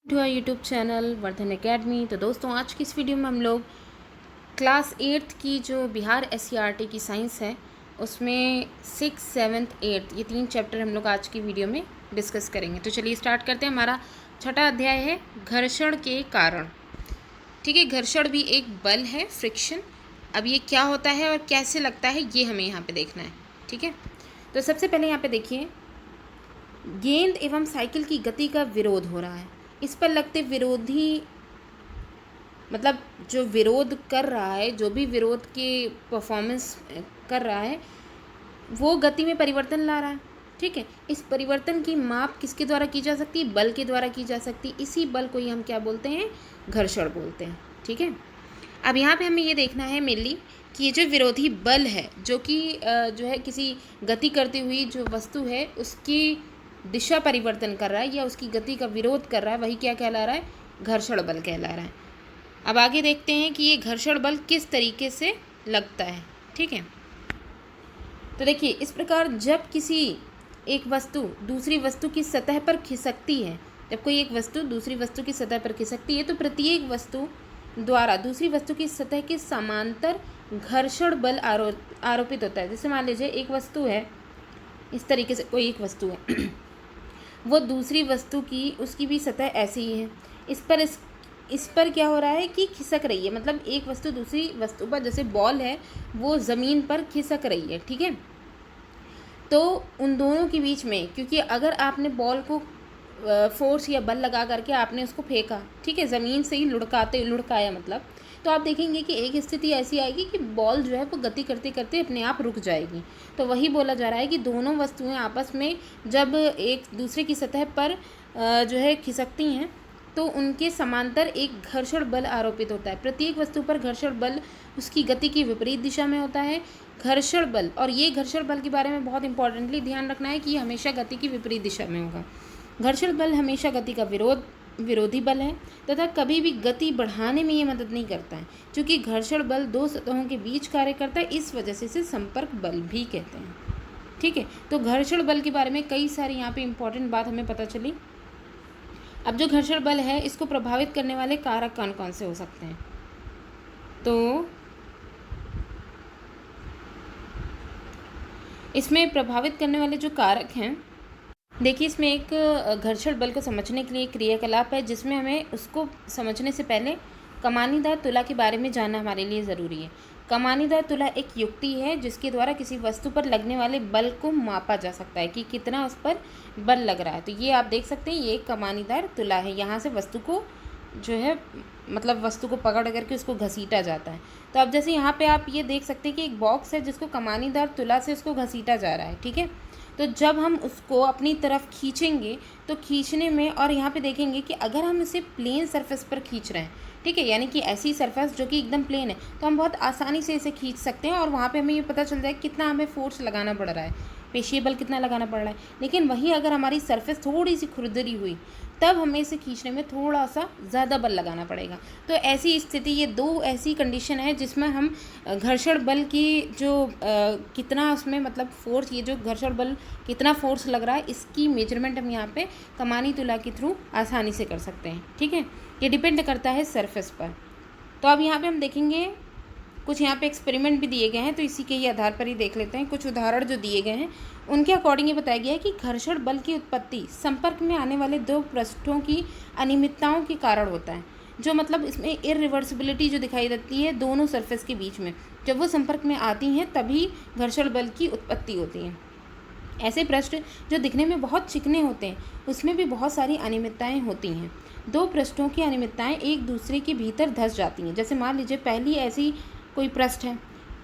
To our YouTube channel Vardhan Academy. तो दोस्तों, आज की इस वीडियो में हम लोग क्लास 8th की जो बिहार SCERT की साइंस है उसमें 6, 7, 8 ये 3 चैप्टर हम लोग आज की वीडियो में डिस्कस करेंगे। तो चलिए स्टार्ट करते हैं। हमारा छठा अध्याय है घर्षण के कारण। ठीक है, घर्षण भी एक बल है, फ्रिक्शन। अब ये क्या होता है और कैसे लगता है ये हमें यहाँ पे देखना है। ठीक है, तो सबसे पहले यहाँ पे देखिए, गेंद एवं साइकिल की गति का विरोध हो रहा है। इस पर लगते विरोधी, मतलब जो विरोध कर रहा है, जो भी विरोध के परफॉर्मेंस कर रहा है, वो गति में परिवर्तन ला रहा है। ठीक है, इस परिवर्तन की माप किसके द्वारा की जा सकती है? बल के द्वारा की जा सकती है। इसी बल को ही हम क्या बोलते हैं? घर्षण बोलते हैं। ठीक है, अब यहाँ पे हमें ये देखना है मेनली कि ये जो विरोधी बल है, जो कि जो है किसी गति करती हुई जो वस्तु है उसकी दिशा परिवर्तन कर रहा है या उसकी गति का विरोध कर रहा है, वही क्या कहला रहा है? घर्षण बल कहला रहा है। अब आगे देखते हैं कि ये घर्षण बल किस तरीके से लगता है। ठीक है, तो देखिए, इस प्रकार जब किसी एक वस्तु दूसरी वस्तु की सतह पर खिसकती है, जब कोई एक वस्तु दूसरी वस्तु की सतह पर खिसकती है तो प्रत्येक वस्तु द्वारा दूसरी वस्तु की सतह के समांतर घर्षण बल आरोपित होता है। जैसे मान लीजिए एक वस्तु है, इस तरीके से कोई एक वस्तु है वो दूसरी वस्तु की, उसकी भी सतह ऐसी ही है। इस पर क्या हो रहा है कि खिसक रही है, मतलब एक वस्तु दूसरी वस्तु पर, जैसे बॉल है वो ज़मीन पर खिसक रही है। ठीक है, तो उन दोनों के बीच में, क्योंकि अगर आपने बॉल को फोर्स या बल लगा करके आपने उसको फेंका, ठीक है, ज़मीन से ही लुढ़काया मतलब, तो आप देखेंगे कि एक स्थिति ऐसी आएगी कि बॉल जो है वो गति करते करते अपने आप रुक जाएगी। तो वही बोला जा रहा है कि दोनों वस्तुएं आपस में जब एक दूसरे की सतह पर जो है खिसकती हैं तो उनके समांतर एक घर्षण बल आरोपित होता है। प्रत्येक वस्तु पर घर्षण बल उसकी गति की विपरीत दिशा में होता है। घर्षण बल, और ये घर्षण बल के बारे में बहुत इंपॉर्टेंटली ध्यान रखना है कि ये हमेशा गति की विपरीत दिशा में होगा। घर्षण बल हमेशा गति का विरोधी बल है तथा कभी भी गति बढ़ाने में ये मदद नहीं करता है। क्योंकि घर्षण बल दो सतहों के बीच कार्य करता है, इस वजह से इसे संपर्क बल भी कहते हैं। ठीक है, तो घर्षण बल के बारे में कई सारी यहाँ पे इंपॉर्टेंट बात हमें पता चली। अब जो घर्षण बल है इसको प्रभावित करने वाले कारक कौन कौन से हो सकते हैं? तो इसमें प्रभावित करने वाले जो कारक हैं, देखिए, इसमें एक घर्षण बल को समझने के लिए एक क्रियाकलाप है जिसमें हमें उसको समझने से पहले कमानीदार तुला के बारे में जानना हमारे लिए ज़रूरी है। कमानीदार तुला एक युक्ति है जिसके द्वारा किसी वस्तु पर लगने वाले बल को मापा जा सकता है कि कितना उस पर बल लग रहा है। तो ये आप देख सकते हैं, ये एक कमानीदार तुला है। यहाँ से वस्तु को जो है, मतलब वस्तु को पकड़ करके उसको घसीटा जाता है। तो अब जैसे यहाँ पे आप ये देख सकते हैं कि एक बॉक्स है जिसको कमानीदार तुला से उसको घसीटा जा रहा है। ठीक है, तो जब हम उसको अपनी तरफ खींचेंगे तो खींचने में, और यहाँ पे देखेंगे कि अगर हम इसे प्लेन सरफेस पर खींच रहे हैं, ठीक है, यानी कि ऐसी सरफेस जो कि एकदम प्लेन है, तो हम बहुत आसानी से इसे खींच सकते हैं और वहाँ पे हमें ये पता चल जाए कितना हमें फोर्स लगाना पड़ रहा है, पेशीय बल कितना लगाना पड़ रहा है। लेकिन वहीं अगर हमारी सरफेस थोड़ी सी खुरदरी हुई तब हमें इसे खींचने में थोड़ा सा ज़्यादा बल लगाना पड़ेगा। तो ऐसी स्थिति, ये दो ऐसी कंडीशन है जिसमें हम घर्षण बल की जो कितना उसमें मतलब फोर्स, ये जो घर्षण बल कितना फोर्स लग रहा है, इसकी मेजरमेंट हम यहाँ पे कमानी तुला के थ्रू आसानी से कर सकते हैं। ठीक है, ये डिपेंड करता है सरफेस पर। तो अब यहाँ पे हम देखेंगे कुछ यहाँ पे एक्सपेरिमेंट भी दिए गए हैं, तो इसी के ही आधार पर ही देख लेते हैं। कुछ उदाहरण जो दिए गए हैं उनके अकॉर्डिंग ये बताया गया है कि घर्षण बल की उत्पत्ति संपर्क में आने वाले दो पृष्ठों की अनियमितताओं के कारण होता है। जो मतलब इसमें इरिवर्सिबिलिटी जो दिखाई देती है दोनों सरफेस के बीच में, जब वो संपर्क में आती हैं तभी घर्षण बल की उत्पत्ति होती है। ऐसे पृष्ठ जो दिखने में बहुत चिकने होते हैं उसमें भी बहुत सारी अनियमितताएं होती हैं। दो पृष्ठों की अनियमितताएं एक दूसरे के भीतर धंस जाती हैं। जैसे मान लीजिए पहली ऐसी कोई पृष्ठ है,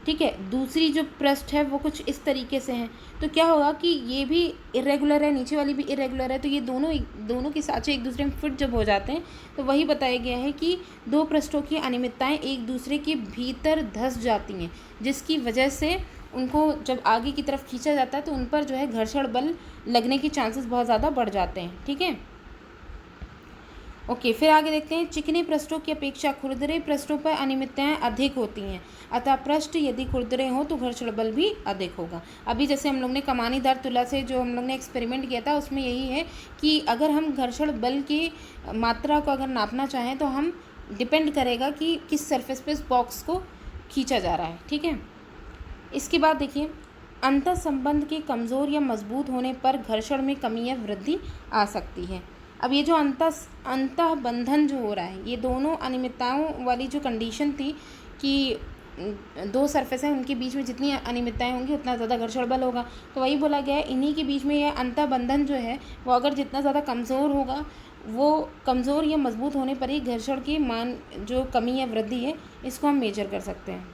ठीक है, दूसरी जो पृष्ठ है वो कुछ इस तरीके से है, तो क्या होगा कि ये भी इरेगुलर है, नीचे वाली भी इरेगुलर है, तो ये दोनों के साँचे एक दूसरे में फिट जब हो जाते हैं तो वही बताया गया है कि दो पृष्ठों की अनियमितताएं एक दूसरे के भीतर धंस जाती हैं, जिसकी वजह से उनको जब आगे की तरफ खींचा जाता है तो उन पर जो है घर्षण बल लगने के चांसेस बहुत ज़्यादा बढ़ जाते हैं। ठीक है, ओके, फिर आगे देखते हैं। चिकने पृष्ठों की अपेक्षा खुरदरे पृष्ठों पर अनियमितताएं अधिक होती हैं, अतः पृष्ठ यदि खुरदरे हों तो घर्षण बल भी अधिक होगा। अभी जैसे हम लोग ने कमानीदार तुला से जो हम लोग ने एक्सपेरिमेंट किया था उसमें यही है कि अगर हम घर्षण बल की मात्रा को अगर नापना चाहें तो हम डिपेंड करेगा कि किस सरफेस पे इस बॉक्स को खींचा जा रहा है। ठीक है, इसके बाद देखिए, अंतर संबंध के कमज़ोर या मजबूत होने पर घर्षण में कमी या वृद्धि आ सकती है। अब ये जो अंतः बंधन जो हो रहा है, ये दोनों अनियमितताओं वाली जो कंडीशन थी कि दो सरफेस हैं उनके बीच में जितनी अनियमितताएं होंगी उतना ज़्यादा घर्षण बल होगा, तो वही बोला गया है इन्हीं के बीच में यह अंतः बंधन जो है वो अगर जितना ज़्यादा कमज़ोर होगा, वो कमज़ोर या मजबूत होने पर ही घर्षण की मान जो कमी या वृद्धि है इसको हम मेजर कर सकते हैं।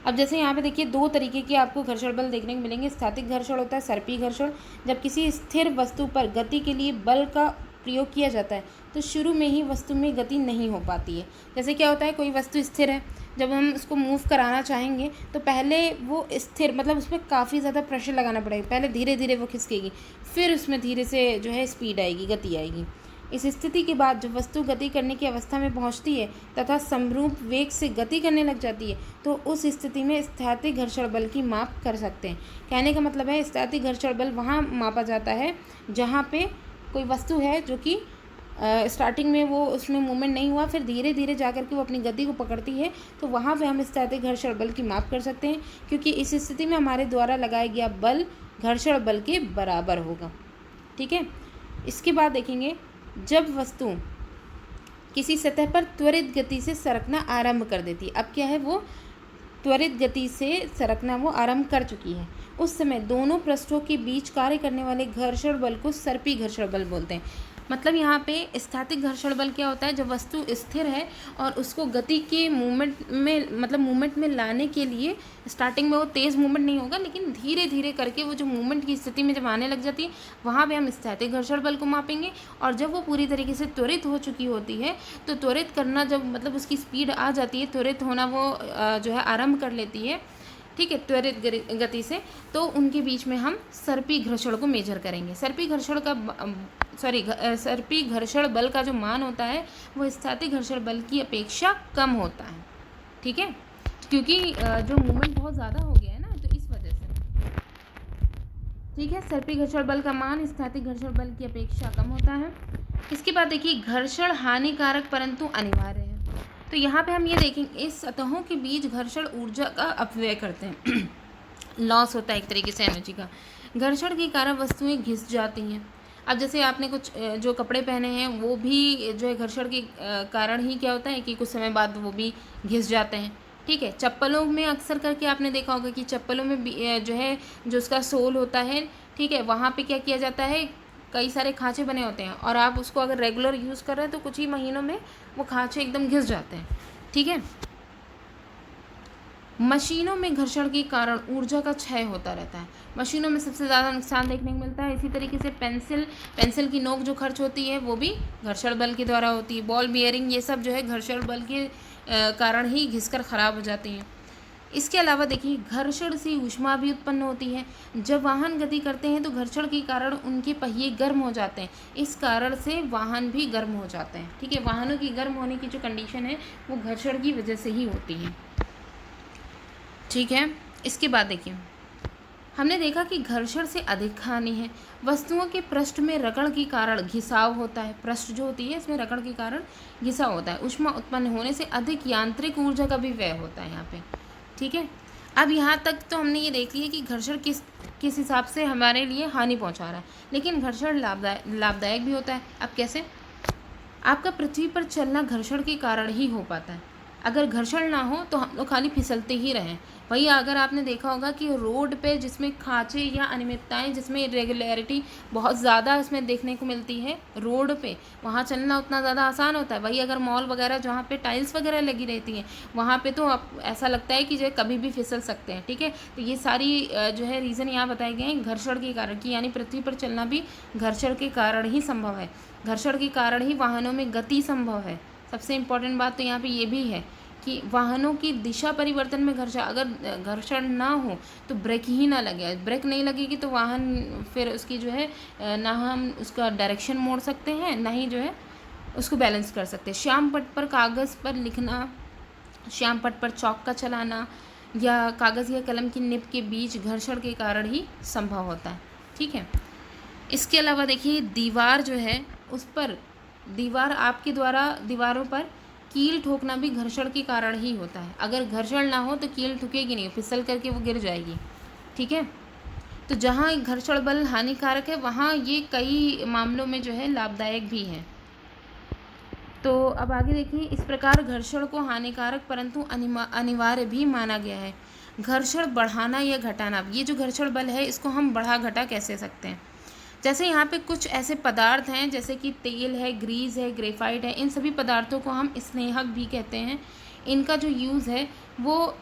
अब जैसे यहाँ पे देखिए, दो तरीके के आपको घर्षण बल देखने को मिलेंगे। स्थैतिक घर्षण होता है सर्पी घर्षण, जब किसी स्थिर वस्तु पर गति के लिए बल का प्रयोग किया जाता है तो शुरू में ही वस्तु में गति नहीं हो पाती है। जैसे क्या होता है, कोई वस्तु स्थिर है, जब हम उसको मूव कराना चाहेंगे तो पहले वो स्थिर मतलब उसमें काफ़ी ज़्यादा प्रेशर लगाना पड़ेगा, पहले धीरे धीरे वो खिसकेगी, फिर उसमें धीरे से जो है स्पीड आएगी, गति आएगी। इस स्थिति के बाद जब वस्तु गति करने की अवस्था में पहुंचती है तथा समरूप वेग से गति करने लग जाती है तो उस स्थिति में स्थैतिक घर्षण बल की माप कर सकते हैं। कहने का मतलब है स्थैतिक घर्षण बल वहाँ मापा जाता है जहाँ पे कोई वस्तु है जो कि स्टार्टिंग में वो उसमें मूवमेंट नहीं हुआ, फिर धीरे धीरे जाकर के वो अपनी गति को पकड़ती है, तो वहाँ पे हम स्थैतिक घर्षण बल की माप कर सकते हैं, क्योंकि इस स्थिति में हमारे द्वारा लगाया गया बल घर्षण बल के बराबर होगा। ठीक है, इसके बाद देखेंगे, जब वस्तु किसी सतह पर त्वरित गति से सरकना आरंभ कर देती है, अब क्या है, वो त्वरित गति से सरकना वो आरंभ कर चुकी है, उस समय दोनों पृष्ठों के बीच कार्य करने वाले घर्षण बल को सर्पी घर्षण बल बोलते हैं। मतलब यहाँ पे स्थैतिक घर्षण बल क्या होता है, जब वस्तु स्थिर है और उसको गति के मूवमेंट में लाने के लिए स्टार्टिंग में वो तेज़ मूवमेंट नहीं होगा, लेकिन धीरे धीरे करके वो जो मूवमेंट की स्थिति में जब आने लग जाती है वहाँ पे हम स्थैतिक घर्षण बल को मापेंगे। और जब वो पूरी तरीके से त्वरित हो चुकी होती है तो त्वरित करना जब मतलब उसकी स्पीड आ जाती है, त्वरित होना वो जो है आरंभ कर लेती है, ठीक है, त्वरित गति से, तो उनके बीच में हम सर्पी घर्षण को मेजर करेंगे। सर्पी घर्षण बल का जो मान होता है वो स्थैतिक घर्षण बल की अपेक्षा कम होता है। ठीक है, क्योंकि जो मूवमेंट बहुत ज़्यादा हो गया है ना, तो इस वजह से। ठीक है, सर्पी घर्षण बल का मान स्थैतिक घर्षण बल की अपेक्षा कम होता है। इसके बाद देखिए, घर्षण हानिकारक परंतु अनिवार्य है। तो यहाँ पे हम ये देखेंगे, इस सतहों के बीच घर्षण ऊर्जा का अपव्यय करते हैं लॉस होता है एक तरीके से एनर्जी का। घर्षण के कारण वस्तुएं घिस जाती हैं। अब जैसे आपने कुछ जो कपड़े पहने हैं वो भी जो है घर्षण के कारण ही क्या होता है कि कुछ समय बाद वो भी घिस जाते हैं। ठीक है, चप्पलों में अक्सर करके आपने देखा होगा कि चप्पलों में जो है जो उसका सोल होता है, ठीक है, वहाँ पे क्या किया जाता है, कई सारे खांचे बने होते हैं और आप उसको अगर रेगुलर यूज़ कर रहे हैं तो कुछ ही महीनों में वो खांचे एकदम घिस जाते हैं। ठीक है, मशीनों में घर्षण के कारण ऊर्जा का क्षय होता रहता है। मशीनों में सबसे ज़्यादा नुकसान देखने को मिलता है। इसी तरीके से पेंसिल की नोक जो खर्च होती है वो भी घर्षण बल के द्वारा होती है। बॉल बियरिंग ये सब जो है घर्षण बल के कारण ही घिसकर ख़राब हो जाती हैं। इसके अलावा देखिए, घर्षण से ऊष्मा भी उत्पन्न होती है। जब वाहन गति करते हैं तो घर्षण के कारण उनके पहिए गर्म हो जाते हैं, इस कारण से वाहन भी गर्म हो जाते हैं। ठीक है, वाहनों की गर्म होने की जो कंडीशन है वो घर्षण की वजह से ही होती है। ठीक है, इसके बाद देखिए, हमने देखा कि घर्षण से अधिक हानि है। वस्तुओं के पृष्ठ में रगड़ के कारण घिसाव होता है। पृष्ठ जो होती है इसमें रगड़ के कारण घिसाव होता है। ऊष्मा उत्पन्न होने से अधिक यांत्रिक ऊर्जा का भी व्यय होता है यहाँ पे। ठीक है, अब यहाँ तक तो हमने ये देख लिया कि घर्षण किस हिसाब से हमारे लिए हानि पहुँचा रहा है, लेकिन घर्षण लाभदायक भी होता है। अब कैसे? आपका पृथ्वी पर चलना घर्षण के कारण ही हो पाता है। अगर घर्षण ना हो तो हम लोग खाली फिसलते ही रहें। वही अगर आपने देखा होगा कि रोड पे जिसमें खांचे या अनियमितताएं, जिसमें इरेगुलरिटी बहुत ज़्यादा इसमें देखने को मिलती है रोड पे, वहाँ चलना उतना ज़्यादा आसान होता है। वही अगर मॉल वगैरह जहाँ पे टाइल्स वगैरह लगी रहती हैं वहाँ पे तो ऐसा लगता है कि जो कभी भी फिसल सकते हैं। ठीक है, तो ये सारी जो है रीज़न यहाँ बताए गए हैं घर्षण के कारण की, यानी पृथ्वी पर चलना भी घर्षण के कारण ही संभव है। घर्षण के कारण ही वाहनों में गति संभव है। सबसे इम्पॉर्टेंट बात तो यहाँ पे ये भी है कि वाहनों की दिशा परिवर्तन में अगर घर्षण ना हो तो ब्रेक ही ना लगे। ब्रेक नहीं लगेगी तो वाहन फिर उसकी जो है ना हम उसका डायरेक्शन मोड़ सकते हैं, ना ही जो है उसको बैलेंस कर सकते हैं। श्याम पट पर कागज़ पर लिखना, श्याम पट पर चौक का चलाना या कागज़ या कलम की निब के बीच घर्षण के कारण ही संभव होता है। ठीक है, इसके अलावा देखिए दीवार जो है उस पर, दीवार आपके द्वारा दीवारों पर कील ठोकना भी घर्षण के कारण ही होता है। अगर घर्षण ना हो तो कील ठुकेगी नहीं, फिसल करके वो गिर जाएगी। ठीक है, तो जहाँ घर्षण बल हानिकारक है वहाँ ये कई मामलों में जो है लाभदायक भी है। तो अब आगे देखिए, इस प्रकार घर्षण को हानिकारक परंतु अनिवार्य भी माना गया है। घर्षण बढ़ाना या घटाना, ये जो घर्षण बल है इसको हम बढ़ा घटा कैसे सकते हैं। जैसे यहाँ पे कुछ ऐसे पदार्थ हैं जैसे कि तेल है, ग्रीस है, ग्रेफाइट है, इन सभी पदार्थों को हम स्नेहक भी कहते हैं। इनका जो यूज़ है वो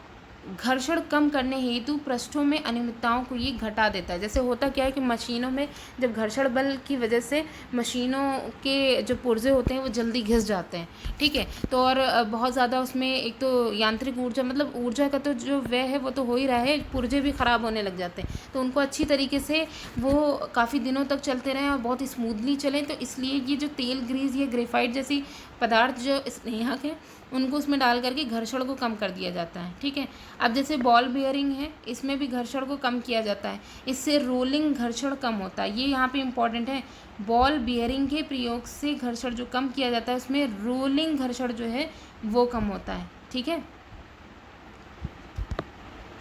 घर्षण कम करने हेतु पृष्ठों में अनियमितताओं को ये घटा देता है। जैसे होता क्या है कि मशीनों में जब घर्षण बल की वजह से मशीनों के जो पुर्जे होते हैं वो जल्दी घिस जाते हैं। ठीक है, तो और बहुत ज़्यादा उसमें एक तो यांत्रिक ऊर्जा, मतलब ऊर्जा का तो जो व्यय है वो तो हो ही रहा है, पुर्जे भी ख़राब होने लग जाते हैं। तो उनको अच्छी तरीके से वो काफ़ी दिनों तक चलते रहें और बहुत स्मूथली चलें, तो इसलिए ये जो तेल, ग्रीस या ग्रेफाइट जैसी पदार्थ जो स्नेहक हैं उनको उसमें डाल करके घर्षण को कम कर दिया जाता है। ठीक है, अब जैसे बॉल बेयरिंग है, इसमें भी घर्षण को कम किया जाता है, इससे रोलिंग घर्षण कम होता है। ये यहाँ पे इम्पॉर्टेंट है, बॉल बेयरिंग के प्रयोग से घर्षण जो कम किया जाता है उसमें रोलिंग घर्षण जो है वो कम होता है। ठीक है,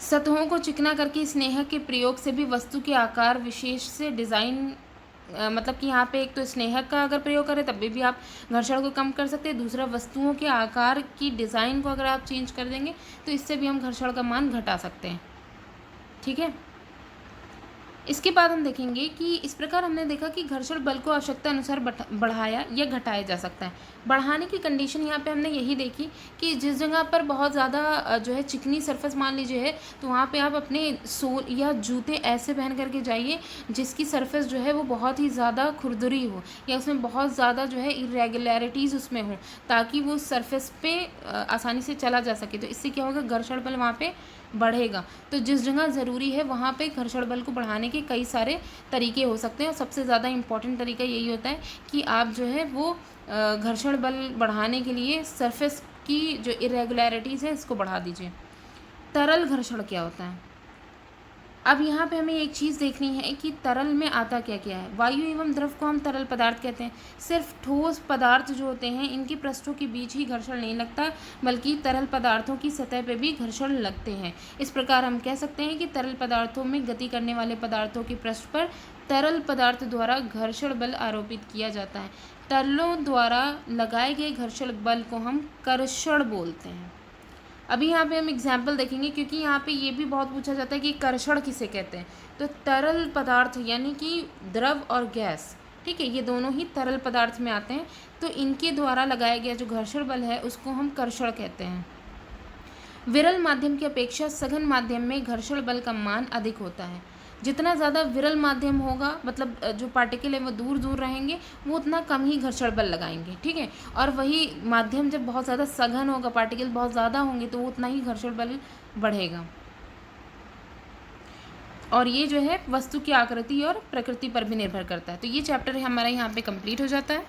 सतहों को चिकना करके स्नेहक के प्रयोग से भी वस्तु के आकार विशेष से डिज़ाइन, मतलब कि यहाँ पे एक तो स्नेहक का अगर प्रयोग करें तब भी आप घर्षण को कम कर सकते हैं। दूसरा, वस्तुओं के आकार की डिज़ाइन को अगर आप चेंज कर देंगे तो इससे भी हम घर्षण का मान घटा सकते हैं। ठीक है, इसके बाद हम देखेंगे कि इस प्रकार हमने देखा कि घर्षण बल को आवश्यकता अनुसार बढ़ाया या घटाया जा सकता है। बढ़ाने की कंडीशन यहाँ पे हमने यही देखी कि जिस जगह पर बहुत ज़्यादा जो है चिकनी सरफेस मान लीजिए है, तो वहाँ पे आप अपने सोल या जूते ऐसे पहन करके जाइए जिसकी सरफेस जो है वो बहुत ही ज़्यादा खुरदरी हो या उसमें बहुत ज़्यादा जो है इरेगुलरिटीज़ उसमें हो, ताकि वो सरफेस पे आसानी से चला जा सके। तो इससे क्या होगा, घर्षण बल वहाँ पे बढ़ेगा। तो जिस जगह ज़रूरी है वहाँ पे घर्षण बल को बढ़ाने के कई सारे तरीके हो सकते हैं और सबसे ज़्यादा इम्पॉर्टेंट तरीका यही होता है कि आप जो है वो घर्षण बल बढ़ाने के लिए सरफेस की जो इरेगुलरिटीज़ है इसको बढ़ा दीजिए। तरल घर्षण क्या होता है, अब यहाँ पे हमें एक चीज़ देखनी है कि तरल में आता क्या क्या है। वायु एवं द्रव को हम तरल पदार्थ कहते हैं। सिर्फ ठोस पदार्थ जो होते हैं इनके पृष्ठों के बीच ही घर्षण नहीं लगता, बल्कि तरल पदार्थों की सतह पे भी घर्षण लगते हैं। इस प्रकार हम कह सकते हैं कि तरल पदार्थों में गति करने वाले पदार्थों के पृष्ठ पर तरल पदार्थ द्वारा घर्षण बल आरोपित किया जाता है। तरलों द्वारा लगाए गए घर्षण बल को हम कर्षण बोलते हैं। अभी यहाँ पे हम एग्जाम्पल देखेंगे क्योंकि यहाँ पे ये भी बहुत पूछा जाता है कि कर्षण किसे कहते हैं। तो तरल पदार्थ यानी कि द्रव और गैस, ठीक है, ये दोनों ही तरल पदार्थ में आते हैं, तो इनके द्वारा लगाया गया जो घर्षण बल है उसको हम कर्षण कहते हैं। विरल माध्यम की अपेक्षा सघन माध्यम में घर्षण बल का मान अधिक होता है। जितना ज़्यादा विरल माध्यम होगा, मतलब जो पार्टिकल है वो दूर दूर रहेंगे, वो उतना कम ही घर्षण बल लगाएंगे। ठीक है, और वही माध्यम जब बहुत ज़्यादा सघन होगा, पार्टिकल बहुत ज़्यादा होंगे, तो वो उतना ही घर्षण बल बढ़ेगा। और ये जो है वस्तु की आकृति और प्रकृति पर भी निर्भर करता है। तो ये चैप्टर हमारा यहाँ पे कंप्लीट हो जाता है।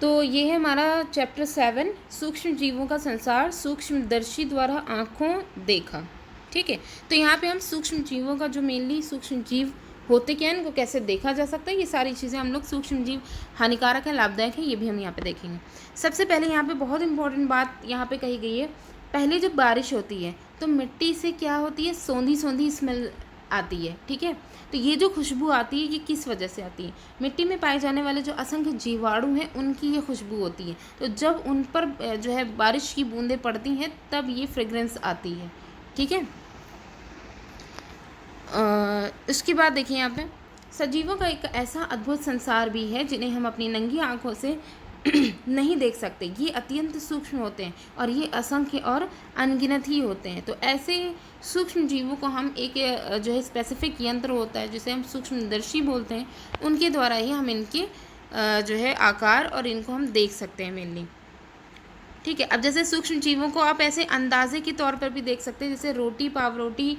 तो ये है हमारा चैप्टर 7, सूक्ष्म जीवों का संसार सूक्ष्मदर्शी द्वारा आँखों देखा। ठीक है, तो यहाँ पे हम सूक्ष्म जीवों का जो मेनली सूक्ष्म जीव होते क्या है, इनको कैसे देखा जा सकता है, ये सारी चीज़ें हम लोग सूक्ष्म जीव हानिकारक है, लाभदायक है, ये भी हम यहाँ पे देखेंगे। सबसे पहले यहाँ पे बहुत इंपॉर्टेंट बात यहाँ पे कही गई है, पहले जब बारिश होती है तो मिट्टी से क्या होती है, सौंधी सौंधी स्मेल आती है। ठीक है, तो ये जो खुशबू आती है ये किस वजह से आती है, मिट्टी में पाए जाने वाले जो असंख्य जीवाणु हैं उनकी ये खुशबू होती है। तो जब उन पर जो है बारिश की बूंदें पड़ती हैं तब ये फ्रेग्रेंस आती है। ठीक है, उसके बाद देखिए यहाँ पे सजीवों का एक ऐसा अद्भुत संसार भी है जिन्हें हम अपनी नंगी आँखों से नहीं देख सकते। ये अत्यंत सूक्ष्म होते हैं और ये असंख्य और अनगिनत ही होते हैं। तो ऐसे सूक्ष्म जीवों को हम एक जो है स्पेसिफिक यंत्र होता है जिसे हम सूक्ष्मदर्शी बोलते हैं, उनके द्वारा ही हम इनके जो है आकार और इनको हम देख सकते हैं मेनली। ठीक है, अब जैसे सूक्ष्म जीवों को आप ऐसे अंदाजे के तौर पर भी देख सकते हैं, जैसे रोटी, पावरोटी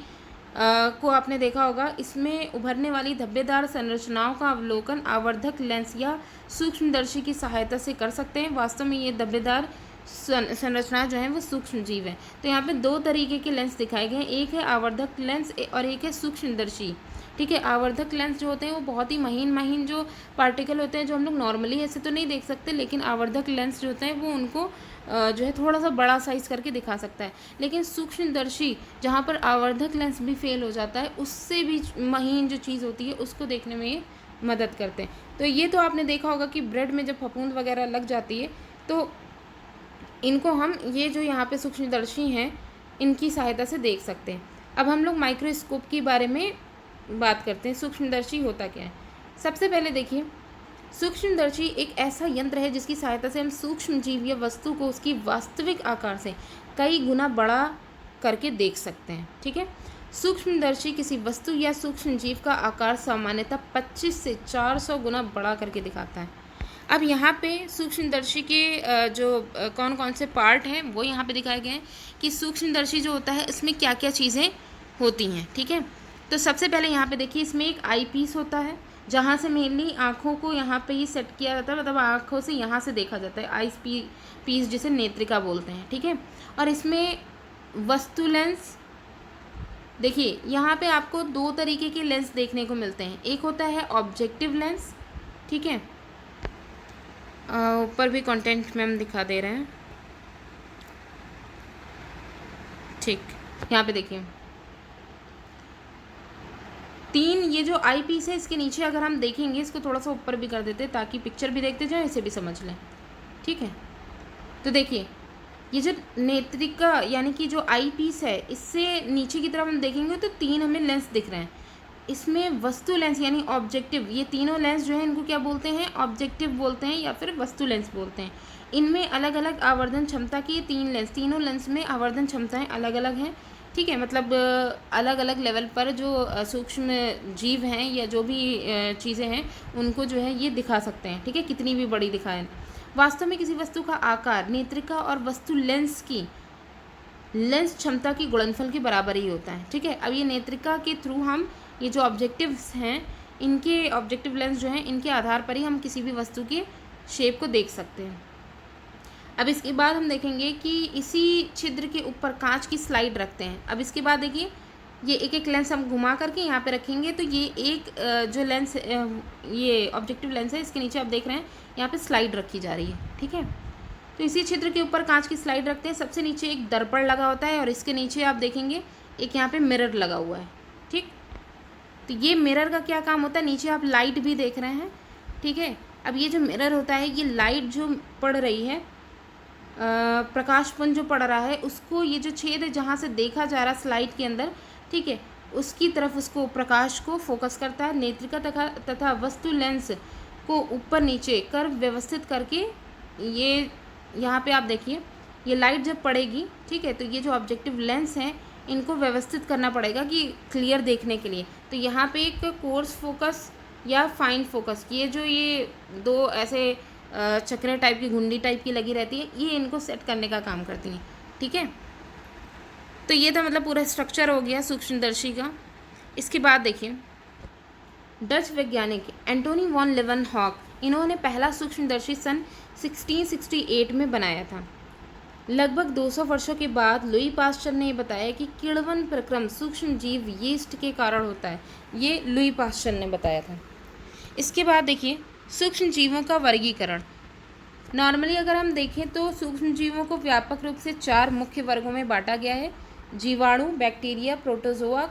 को आपने देखा होगा। इसमें उभरने वाली धब्बेदार संरचनाओं का अवलोकन आवर्धक लेंस या सूक्ष्मदर्शी की सहायता से कर सकते हैं। वास्तव में ये धब्बेदार संरचनाएं जो हैं वो सूक्ष्म जीव हैं। तो यहाँ पे दो तरीके के लेंस दिखाए गए हैं, एक है आवर्धक लेंस और एक है सूक्ष्मदर्शी। ठीक है, आवर्धक लेंस जो होते हैं वो बहुत ही महीन जो पार्टिकल होते हैं, जो हम लोग नॉर्मली ऐसे तो नहीं देख सकते, लेकिन आवर्धक लेंस जो होते हैं वो उनको जो है थोड़ा सा बड़ा साइज़ करके दिखा सकता है। लेकिन सूक्ष्मदर्शी जहाँ पर आवर्धक लेंस भी फेल हो जाता है, उससे भी महीन जो चीज़ होती है उसको देखने में ये मदद करते हैं। तो ये तो आपने देखा होगा कि ब्रेड में जब फफूंद वगैरह लग जाती है तो इनको हम ये जो यहाँ पे सूक्ष्मदर्शी हैं इनकी सहायता से देख सकते हैं। अब हम लोग माइक्रोस्कोप के बारे में बात करते हैं। सूक्ष्मदर्शी होता क्या है? सबसे पहले देखिए, सूक्ष्मदर्शी एक ऐसा यंत्र है जिसकी सहायता से हम सूक्ष्म जीव या वस्तु को उसकी वास्तविक आकार से कई गुना बड़ा करके देख सकते हैं। ठीक है, सूक्ष्मदर्शी किसी वस्तु या सूक्ष्म जीव का आकार सामान्यतः 25 से 400 गुना बड़ा करके दिखाता है। अब यहाँ पे सूक्ष्मदर्शी के जो कौन कौन से पार्ट हैं वो यहाँ पे दिखाए गए हैं कि सूक्ष्मदर्शी जो होता है इसमें क्या क्या चीज़ें होती हैं। ठीक है, तो सबसे पहले यहाँ पे देखिए, इसमें एक आई पीस होता है जहाँ से मेनली आँखों को यहाँ पे ही सेट किया जाता है, मतलब आँखों से यहाँ से देखा जाता है, आई पीस जिसे नेत्रिका बोलते हैं। ठीक है, और इसमें वस्तु लेंस, देखिए यहाँ पे आपको दो तरीके के लेंस देखने को मिलते हैं। एक होता है ऑब्जेक्टिव लेंस, ठीक है, ऊपर भी कंटेंट में हम दिखा दे रहे हैं। ठीक, यहाँ पे देखिए तीन, ये जो आई पीस है इसके नीचे अगर हम देखेंगे, इसको थोड़ा सा ऊपर भी कर देते हैं ताकि पिक्चर भी देखते जाएं, इसे भी समझ लें। ठीक है, तो देखिए ये जो नेत्रिका यानी कि जो आई पीस है, इससे नीचे की तरफ हम देखेंगे तो तीन हमें लेंस दिख रहे हैं। इसमें वस्तु लेंस यानी ऑब्जेक्टिव, ये तीनों लेंस जो है इनको क्या बोलते हैं? ऑब्जेक्टिव बोलते हैं या फिर वस्तु लेंस बोलते हैं। इनमें अलग अलग आवर्धन क्षमता की तीन लेंस, तीनों लेंस में आवर्धन क्षमताएं अलग अलग हैं। ठीक है, मतलब अलग अलग लेवल पर जो सूक्ष्म जीव हैं या जो भी चीज़ें हैं उनको जो है ये दिखा सकते हैं। ठीक है, कितनी भी बड़ी दिखाएं। वास्तव में किसी वस्तु का आकार नेत्रिका और वस्तु लेंस की लेंस क्षमता की गुणनफल के बराबर ही होता है। ठीक है, अब ये नेत्रिका के थ्रू हम ये जो ऑब्जेक्टिव्स हैं, इनके ऑब्जेक्टिव लेंस जो हैं इनके आधार पर ही हम किसी भी वस्तु के शेप को देख सकते हैं। अब इसके बाद हम देखेंगे कि इसी छिद्र के ऊपर कांच की स्लाइड रखते हैं। अब इसके बाद देखिए ये एक एक लेंस हम घुमा करके यहाँ पे रखेंगे, तो ये एक जो लेंस ये ऑब्जेक्टिव लेंस है, इसके नीचे आप देख रहे हैं यहाँ पे स्लाइड रखी जा रही है। ठीक है, तो इसी छिद्र के ऊपर कांच की स्लाइड रखते हैं। सबसे नीचे एक दर्पण लगा होता है और इसके नीचे आप देखेंगे एक यहाँ पे मिरर लगा हुआ है। ठीक, तो ये मिरर का क्या काम होता है? नीचे आप लाइट भी देख रहे हैं। ठीक है, अब ये जो मिरर होता है, ये लाइट जो पड़ रही है, प्रकाशपुंज जो पड़ रहा है, उसको ये जो छेद है जहाँ से देखा जा रहा है स्लाइड के अंदर, ठीक है, उसकी तरफ उसको प्रकाश को फोकस करता है। नेत्रिका तथा वस्तु लेंस को ऊपर नीचे कर्व व्यवस्थित करके ये यहाँ पे आप देखिए ये लाइट जब पड़ेगी, ठीक है, तो ये जो ऑब्जेक्टिव लेंस हैं इनको व्यवस्थित करना पड़ेगा कि क्लियर देखने के लिए। तो यहाँ पे एक कोर्स फोकस या फाइन फोकस, ये जो ये दो ऐसे चक्र टाइप की घुंडी टाइप की लगी रहती है, ये इनको सेट करने का काम करती हैं। ठीक है, तो ये था मतलब पूरा स्ट्रक्चर हो गया सूक्ष्मदर्शी का। इसके बाद देखिए डच वैज्ञानिक एंटोनी वॉन लेवनहॉक, इन्होंने पहला सूक्ष्मदर्शी सन 1668 में बनाया था। लगभग 200 वर्षों के बाद लुई पास्चर ने बताया कि किण्वन प्रक्रम सूक्ष्म जीव यीस्ट के कारण होता है। ये लुई पास्चर ने बताया था। इसके बाद देखिए सूक्ष्म जीवों का वर्गीकरण। नॉर्मली अगर हम देखें तो सूक्ष्म जीवों को व्यापक रूप से 4 मुख्य वर्गों में बांटा गया है। जीवाणु, बैक्टीरिया, प्रोटोजोआ,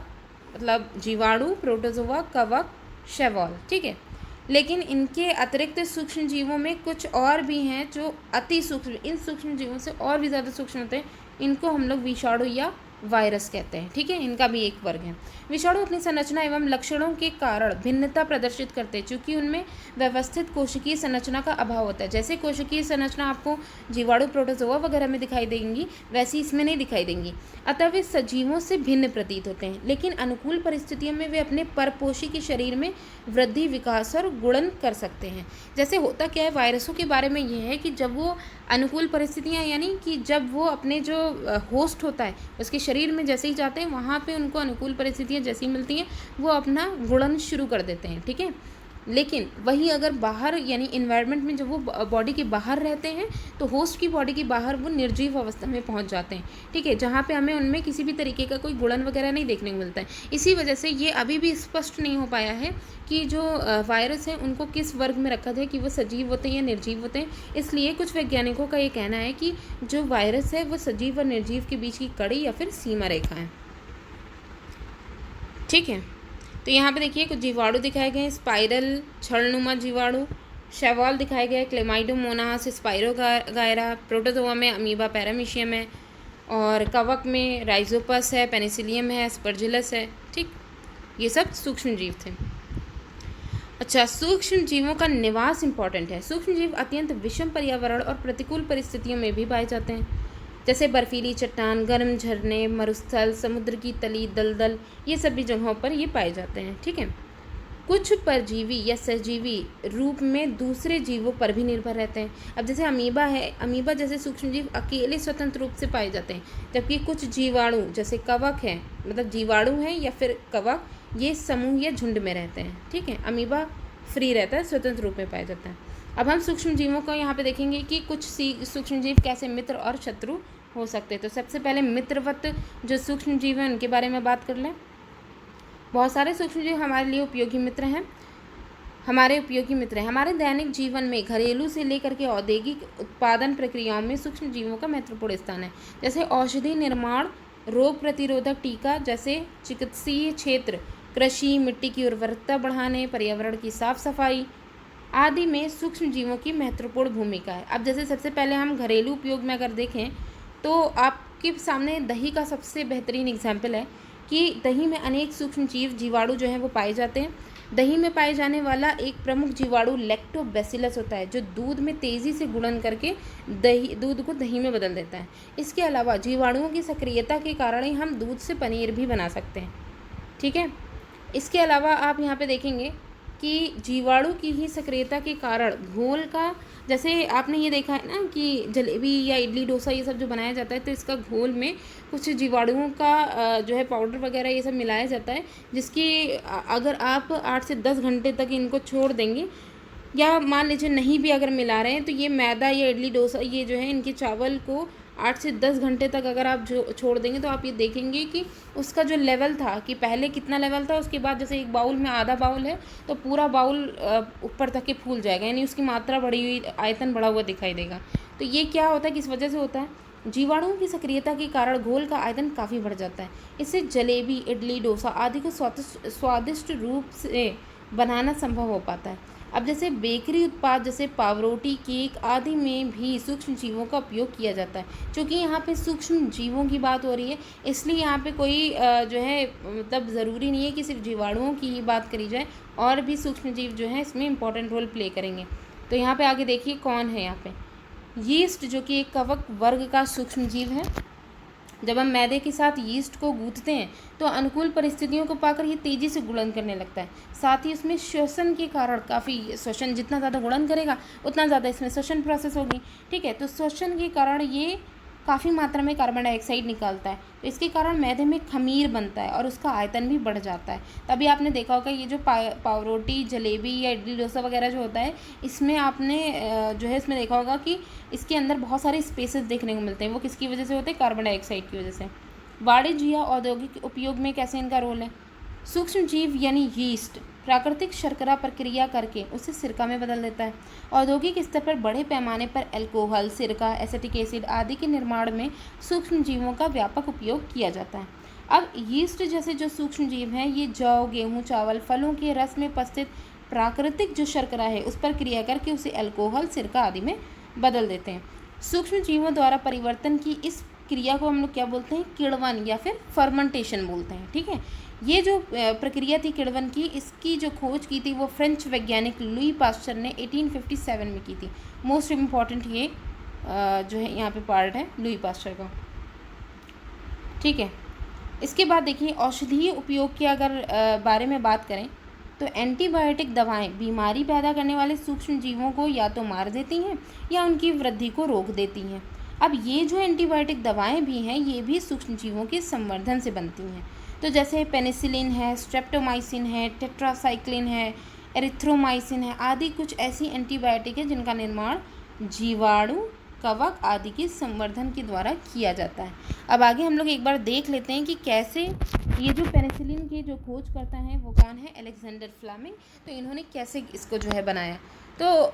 मतलब जीवाणु, प्रोटोजोआ, कवक, शैवाल। ठीक है, लेकिन इनके अतिरिक्त सूक्ष्म जीवों में कुछ और भी हैं जो अति सूक्ष्म, इन सूक्ष्म जीवों से और भी ज़्यादा सूक्ष्म होते हैं। इनको हम लोग विषाणु या वायरस कहते हैं। ठीक है, इनका भी एक वर्ग है। विषाणु अपनी संरचना एवं लक्षणों के कारण भिन्नता प्रदर्शित करते हैं, क्योंकि उनमें व्यवस्थित कोशिकीय संरचना का अभाव होता है। जैसे कोशिकीय संरचना आपको जीवाणु, प्रोटोजोआ वगैरह में दिखाई देंगी, वैसी इसमें नहीं दिखाई देंगी। अतः वे सजीवों से भिन्न प्रतीत होते हैं, लेकिन अनुकूल परिस्थितियों में वे अपने परपोषी के शरीर में वृद्धि, विकास और गुणन कर सकते हैं। जैसे होता क्या है वायरसों के बारे में यह है कि जब वो अनुकूल परिस्थितियाँ यानी कि जब वो अपने जो होस्ट होता है उसके शरीर में जैसे ही जाते हैं वहाँ पे उनको अनुकूल परिस्थितियाँ जैसी मिलती हैं वो अपना गुणन शुरू कर देते हैं, ठीक है। लेकिन वही अगर बाहर यानी इन्वायरमेंट में जब वो बॉडी के बाहर रहते हैं तो होस्ट की बॉडी के बाहर वो निर्जीव अवस्था में पहुंच जाते हैं, ठीक है, जहाँ पे हमें उनमें किसी भी तरीके का कोई गुणन वगैरह नहीं देखने को मिलता है। इसी वजह से ये अभी भी स्पष्ट नहीं हो पाया है कि जो वायरस है उनको किस वर्ग में रखा जाए, कि वो सजीव होते हैं या निर्जीव होते हैं। इसलिए कुछ वैज्ञानिकों का ये कहना है कि जो वायरस है वो सजीव और निर्जीव के बीच की कड़ी या फिर सीमा रेखा है, ठीक है। तो यहाँ पे देखिए कुछ जीवाणु दिखाए गए हैं, स्पाइरल छड़नुमा जीवाणु, शैवाल दिखाए गए, क्लेमाइडोमोनास, स्पाइरोगायरा, प्रोटोजोआ में अमीबा पैरामीशियम है, और कवक में राइजोपस है, पेनिसिलियम है, स्पर्जिलस है, ठीक। ये सब सूक्ष्म जीव थे। अच्छा, सूक्ष्म जीवों का निवास इंपॉर्टेंट है। सूक्ष्म जीव अत्यंत विषम पर्यावरण और प्रतिकूल परिस्थितियों में भी पाए जाते हैं, जैसे बर्फीली चट्टान, गर्म झरने, मरुस्थल, समुद्र की तली, दलदल, ये सभी जगहों पर ये पाए जाते हैं, ठीक है। कुछ परजीवी या सजीवी रूप में दूसरे जीवों पर भी निर्भर रहते हैं। अब जैसे अमीबा है, अमीबा जैसे सूक्ष्म जीव अकेले स्वतंत्र रूप से पाए जाते हैं, जबकि कुछ जीवाणु जैसे कवक है, मतलब जीवाणु है या फिर कवक, ये समूह या झुंड में रहते हैं, ठीक है। अमीबा फ्री रहता है, स्वतंत्र रूप में पाया जाता है। अब हम सूक्ष्म जीवों को यहाँ पे देखेंगे कि कुछ सूक्ष्म जीव कैसे मित्र और शत्रु हो सकते हैं। तो सबसे पहले मित्रवत जो सूक्ष्म जीव हैं उनके बारे में बात कर लें। बहुत सारे सूक्ष्म जीव हमारे लिए उपयोगी मित्र हैं, हमारे दैनिक जीवन में घरेलू से लेकर के औद्योगिक उत्पादन प्रक्रियाओं में सूक्ष्म जीवों का महत्वपूर्ण स्थान है, जैसे औषधि निर्माण, रोग प्रतिरोधक टीका, जैसे चिकित्सीय क्षेत्र, कृषि, मिट्टी की उर्वरकता बढ़ाने, पर्यावरण की साफ सफाई आदि में सूक्ष्म जीवों की महत्वपूर्ण भूमिका है। अब जैसे सबसे पहले हम घरेलू उपयोग में अगर देखें तो आपके सामने दही का सबसे बेहतरीन एग्जाम्पल है कि दही में अनेक सूक्ष्म जीवाणु जो हैं वो पाए जाते हैं। दही में पाए जाने वाला एक प्रमुख जीवाणु लैक्टोबैसिलस होता है, जो दूध में तेज़ी से गुणन करके दूध को दही में बदल देता है। इसके अलावा जीवाणुओं की सक्रियता के कारण ही हम दूध से पनीर भी बना सकते हैं, ठीक है। इसके अलावा आप यहाँ पे देखेंगे कि जीवाणु की ही सक्रियता के कारण घोल का, जैसे आपने ये देखा है ना कि जलेबी या इडली डोसा ये सब जो बनाया जाता है तो इसका घोल में कुछ जीवाणुओं का जो है पाउडर वगैरह ये सब मिलाया जाता है, जिसकी अगर आप 8 से 10 घंटे तक इनको छोड़ देंगे, या मान लीजिए नहीं भी अगर मिला रहे हैं, तो ये मैदा या इडली डोसा ये जो है इनके चावल को 8 से 10 घंटे तक अगर आप जो छोड़ देंगे तो आप ये देखेंगे कि उसका जो लेवल था कि पहले कितना लेवल था, उसके बाद जैसे एक बाउल में आधा बाउल है तो पूरा बाउल ऊपर तक के फूल जाएगा, यानी उसकी मात्रा बढ़ी हुई, आयतन बढ़ा हुआ दिखाई देगा। तो ये क्या होता है, किस वजह से होता है? जीवाणुओं की सक्रियता के कारण घोल का आयतन काफ़ी बढ़ जाता है। इससे जलेबी, इडली, डोसा आदि को स्वादिष्ट रूप से बनाना संभव हो पाता है। अब जैसे बेकरी उत्पाद जैसे पावरोटी, केक आदि में भी सूक्ष्म जीवों का उपयोग किया जाता है। क्योंकि यहाँ पे सूक्ष्म जीवों की बात हो रही है, इसलिए यहाँ पे कोई जो है मतलब ज़रूरी नहीं है कि सिर्फ जीवाणुओं की ही बात करी जाए, और भी सूक्ष्म जीव जो है इसमें इम्पॉर्टेंट रोल प्ले करेंगे। तो यहाँ पे आगे देखिए कौन है, यहाँ पे यीस्ट जो कि एक कवक वर्ग का सूक्ष्म जीव है। जब हम मैदे के साथ यीस्ट को गूंथते हैं तो अनुकूल परिस्थितियों को पाकर ये तेज़ी से गुणन करने लगता है। साथ ही उसमें श्वसन के कारण काफ़ी श्वसन, जितना ज़्यादा गुणन करेगा उतना ज़्यादा इसमें श्वसन प्रोसेस होगी, ठीक है। तो श्वसन के कारण ये काफ़ी मात्रा में कार्बन डाइऑक्साइड निकालता है, तो इसके कारण मैदे में खमीर बनता है और उसका आयतन भी बढ़ जाता है। तभी आपने देखा होगा ये जो पावरोटी, जलेबी या इडली डोसा वगैरह जो होता है, इसमें आपने जो है इसमें देखा होगा कि इसके अंदर बहुत सारे स्पेसेस देखने को मिलते हैं। वो किसकी वजह से होते हैं? कार्बन डाइऑक्साइड की वजह से। वाणिज्य या औद्योगिक उपयोग में कैसे इनका रोल है? सूक्ष्म जीव यानी यीस्ट प्राकृतिक शर्करा प्रक्रिया करके उसे सिरका में बदल देता है। औद्योगिक स्तर पर बड़े पैमाने पर अल्कोहल, सिरका, एसिटिक एसिड आदि के निर्माण में सूक्ष्म जीवों का व्यापक उपयोग किया जाता है। अब यीस्ट जैसे जो सूक्ष्म जीव हैं, ये जौ, गेहूँ, चावल, फलों के रस में उपस्थित प्राकृतिक जो शर्करा है उस पर क्रिया करके उसे अल्कोहल, सिरका आदि में बदल देते हैं। सूक्ष्म जीवों द्वारा परिवर्तन की इस क्रिया को हम लोग क्या बोलते हैं? किण्वन या फिर फर्मेंटेशन बोलते हैं, ठीक है। ये जो प्रक्रिया थी किण्वन की, इसकी जो खोज की थी वो फ्रेंच वैज्ञानिक लुई पास्चर ने 1857 में की थी। मोस्ट इम्पॉर्टेंट ये जो है यहाँ पे पार्ट है लुई पास्चर का, ठीक है। इसके बाद देखिए औषधीय उपयोग के अगर बारे में बात करें तो एंटीबायोटिक दवाएं बीमारी पैदा करने वाले सूक्ष्म जीवों को या तो मार देती हैं या उनकी वृद्धि को रोक देती हैं। अब ये जो एंटीबायोटिक दवाएं भी हैं ये भी सूक्ष्म जीवों के संवर्धन से बनती हैं। तो जैसे पेनिसिलिन है, स्ट्रेप्टोमाइसिन है, टेट्रासाइक्लिन है, एरिथ्रोमाइसिन है आदि कुछ ऐसी एंटीबायोटिक है जिनका निर्माण जीवाणु, कवक आदि के संवर्धन के द्वारा किया जाता है। अब आगे हम लोग एक बार देख लेते हैं कि कैसे ये जो पेनिसिलिन के जो खोज करता है वो कौन है, अलेक्जेंडर फ्लेमिंग। तो इन्होंने कैसे इसको जो है बनाया। तो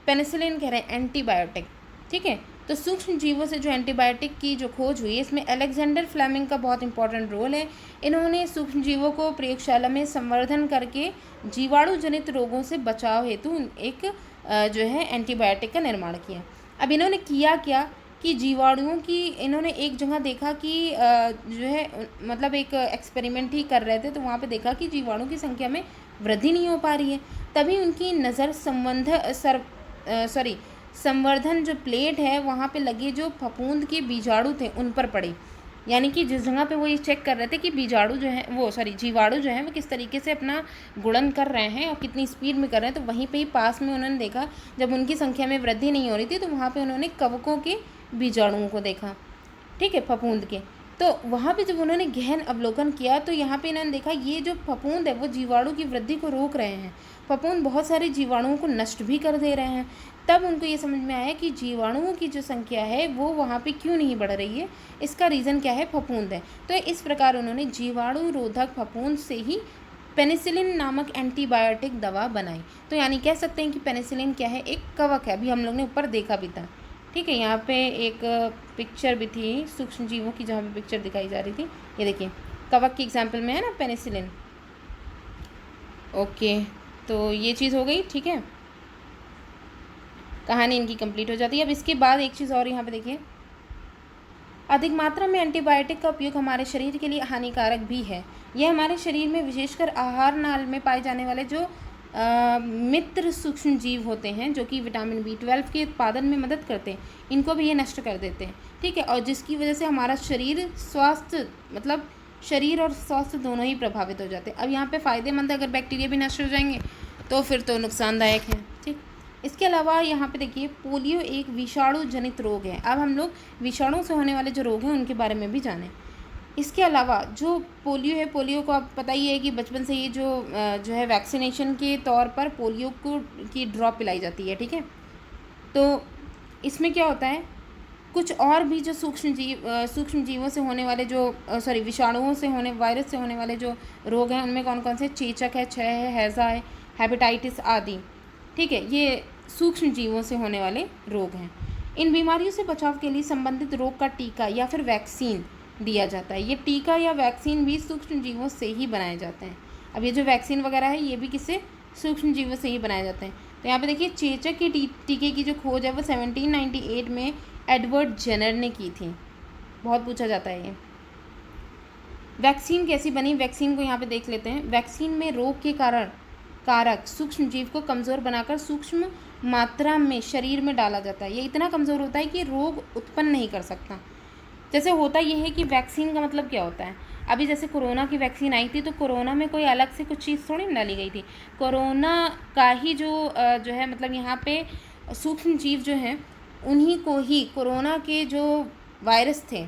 पेनिसिलिन कह रहे हैं एंटीबायोटिक, ठीक है। तो सूक्ष्म जीवों से जो एंटीबायोटिक की जो खोज हुई इसमें अलेक्जेंडर फ्लेमिंग का बहुत इंपॉर्टेंट रोल है। इन्होंने सूक्ष्म जीवों को प्रयोगशाला में संवर्धन करके जीवाणु जनित रोगों से बचाव हेतु एक जो है एंटीबायोटिक का निर्माण किया। अब इन्होंने किया क्या कि जीवाणुओं की इन्होंने एक जगह देखा कि जो है मतलब एक एक्सपेरिमेंट ही कर रहे थे, तो वहाँ पे देखा कि जीवाणु की संख्या में वृद्धि नहीं हो पा रही है। तभी उनकी नज़र संवर्धन जो प्लेट है वहाँ पे लगे जो फफूंद के बीजाणु थे उन पर पड़े। यानी कि जिस जगह पे वो ये चेक कर रहे थे कि जीवाणु जो है वो किस तरीके से अपना गुणन कर रहे हैं और कितनी स्पीड में कर रहे हैं, तो वहीं पे ही पास में उन्होंने देखा जब उनकी संख्या में वृद्धि नहीं हो रही थी तो वहाँ पे उन्होंने कवकों के बीजाणुओं को देखा, ठीक है, फफूंद के। तो वहाँ पे जब उन्होंने गहन अवलोकन किया तो यहाँ पे इन्होंने देखा ये जो फफूंद है वो जीवाणु की वृद्धि को रोक रहे हैं। फफूंद बहुत सारे जीवाणुओं को नष्ट भी कर दे रहे हैं। तब उनको ये समझ में आया कि जीवाणुओं की जो संख्या है वो वहाँ पे क्यों नहीं बढ़ रही है, इसका रीज़न क्या है, फफूंद है। तो इस प्रकार उन्होंने जीवाणु रोधक फफूंद से ही पेनिसिलिन नामक एंटीबायोटिक दवा बनाई। तो यानी कह सकते हैं कि पेनिसिलिन क्या है, एक कवक है। अभी हम लोग ने ऊपर देखा भी था, ठीक है। यहाँ पे एक पिक्चर भी थी सूक्ष्म जीवों की जहाँ पे पिक्चर दिखाई जा रही थी, ये देखिए कवक की एग्जाम्पल में है ना पेनिसिलिन। ओके, तो ये चीज़ हो गई, ठीक है, कहानी इनकी कंप्लीट हो जाती है। अब इसके बाद एक चीज़ और यहाँ पे देखिए, अधिक मात्रा में एंटीबायोटिक का उपयोग हमारे शरीर के लिए हानिकारक भी है। यह हमारे शरीर में विशेषकर आहार नाल में पाए जाने वाले जो मित्र सूक्ष्म जीव होते हैं जो कि विटामिन B12 के उत्पादन में मदद करते हैं, इनको भी ये नष्ट कर देते हैं, ठीक है। और जिसकी वजह से हमारा शरीर और स्वास्थ्य दोनों ही प्रभावित हो जाते हैं। अब यहाँ पे फ़ायदेमंद अगर बैक्टीरिया भी नष्ट हो जाएंगे तो फिर तो नुकसानदायक है, ठीक। इसके अलावा यहाँ पे देखिए पोलियो एक विषाणु जनित रोग है। अब हम लोग विषाणु से होने वाले जो रोग हैं उनके बारे में भी जानें। इसके अलावा जो पोलियो है, पोलियो को आप पता ही है कि बचपन से ये जो है वैक्सीनेशन के तौर पर पोलियो की ड्रॉप पिलाई जाती है, ठीक है। तो इसमें क्या होता है, कुछ और भी जो सूक्ष्म जीवों से होने वाले जो विषाणुओं से वायरस से होने वाले जो रोग हैं उनमें कौन कौन से, चेचक है, क्षय है, हैज़ा है, हेपेटाइटिस आदि, ठीक है, ये सूक्ष्म जीवों से होने वाले रोग हैं। इन बीमारियों से बचाव के लिए संबंधित रोग का टीका या फिर वैक्सीन दिया जाता है। ये टीका या वैक्सीन भी सूक्ष्म जीवों से ही बनाए जाते हैं। अब ये जो वैक्सीन वगैरह है ये भी किससे, सूक्ष्म जीवों से ही बनाए जाते हैं। तो यहाँ पे देखिए चेचक के टीके की जो खोज है वो 1798 में एडवर्ड जेनर ने की थी। बहुत पूछा जाता है ये। वैक्सीन कैसी बनी, वैक्सीन को यहाँ पे देख लेते हैं। वैक्सीन में रोग के कारक सूक्ष्म जीव को कमज़ोर बनाकर सूक्ष्म मात्रा में शरीर में डाला जाता है। ये इतना कमज़ोर होता है कि रोग उत्पन्न नहीं कर सकता। जैसे होता ये है कि वैक्सीन का मतलब क्या होता है, अभी जैसे कोरोना की वैक्सीन आई थी तो कोरोना में कोई अलग से कुछ चीज़ थोड़ी डाली गई थी। कोरोना का ही जो है मतलब यहाँ पे सूक्ष्म जीव जो हैं उन्हीं को ही कोरोना के जो वायरस थे,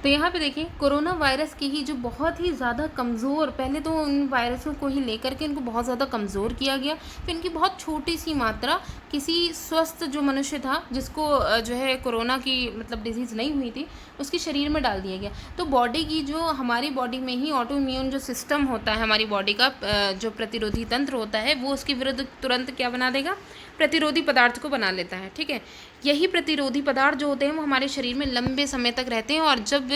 तो यहाँ पे देखिए कोरोना वायरस की ही जो बहुत ही ज़्यादा कमज़ोर, पहले तो उन वायरसों को ही लेकर के इनको बहुत ज़्यादा कमज़ोर किया गया, फिर इनकी बहुत छोटी सी मात्रा किसी स्वस्थ जो मनुष्य था जिसको जो है कोरोना की मतलब डिजीज़ नहीं हुई थी उसके शरीर में डाल दिया गया। तो बॉडी की जो हमारी बॉडी में ही ऑटो इम्यून जो सिस्टम होता है, हमारी बॉडी का जो प्रतिरोधी तंत्र होता है वो उसके विरुद्ध तुरंत क्या बना देगा, प्रतिरोधी पदार्थ को बना लेता है, ठीक है। यही प्रतिरोधी पदार्थ जो होते हैं वो हमारे शरीर में लंबे समय तक रहते हैं और जब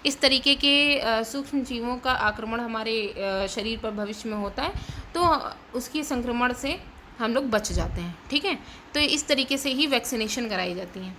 इस तरीके के सूक्ष्म जीवों का आक्रमण हमारे शरीर पर भविष्य में होता है तो उसके संक्रमण से हम लोग बच जाते हैं, ठीक है। तो इस तरीके से ही वैक्सीनेशन कराई जाती है।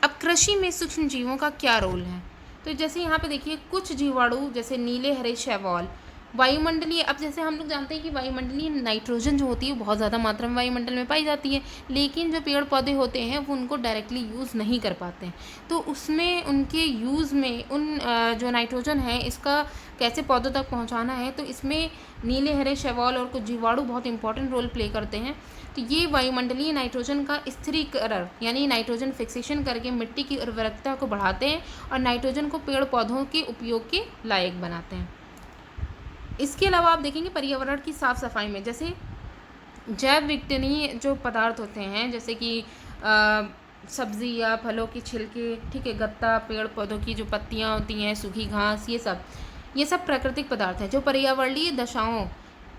अब कृषि में सूक्ष्म जीवों का क्या रोल है, तो जैसे यहाँ पे देखिए कुछ जीवाणु जैसे नीले हरे शैवाल वायुमंडलीय, अब जैसे हम लोग जानते हैं कि वायुमंडलीय नाइट्रोजन जो होती है बहुत ज़्यादा मात्रा में वायुमंडल में पाई जाती है, लेकिन जो पेड़ पौधे होते हैं वो उनको डायरेक्टली यूज़ नहीं कर पाते हैं। तो उसमें उनके यूज़ में उन जो नाइट्रोजन है इसका कैसे पौधों तक पहुंचाना है, तो इसमें नीले हरे शैवाल और कुछ जीवाणु बहुत इंपॉर्टेंट रोल प्ले करते हैं। तो ये वायुमंडलीय नाइट्रोजन का स्थिरीकरण यानी नाइट्रोजन फिक्सेशन करके मिट्टी की उर्वरकता को बढ़ाते हैं और नाइट्रोजन को पेड़ पौधों के उपयोग के लायक बनाते हैं। इसके अलावा आप देखेंगे पर्यावरण की साफ सफाई में जैसे जैव विघटनीय जो पदार्थ होते हैं, जैसे कि सब्जी या फलों के छिलके, ठीक है, गत्ता, पेड़ पौधों की जो पत्तियां होती हैं, सूखी घास, ये सब प्राकृतिक पदार्थ हैं जो पर्यावरणीय दशाओं,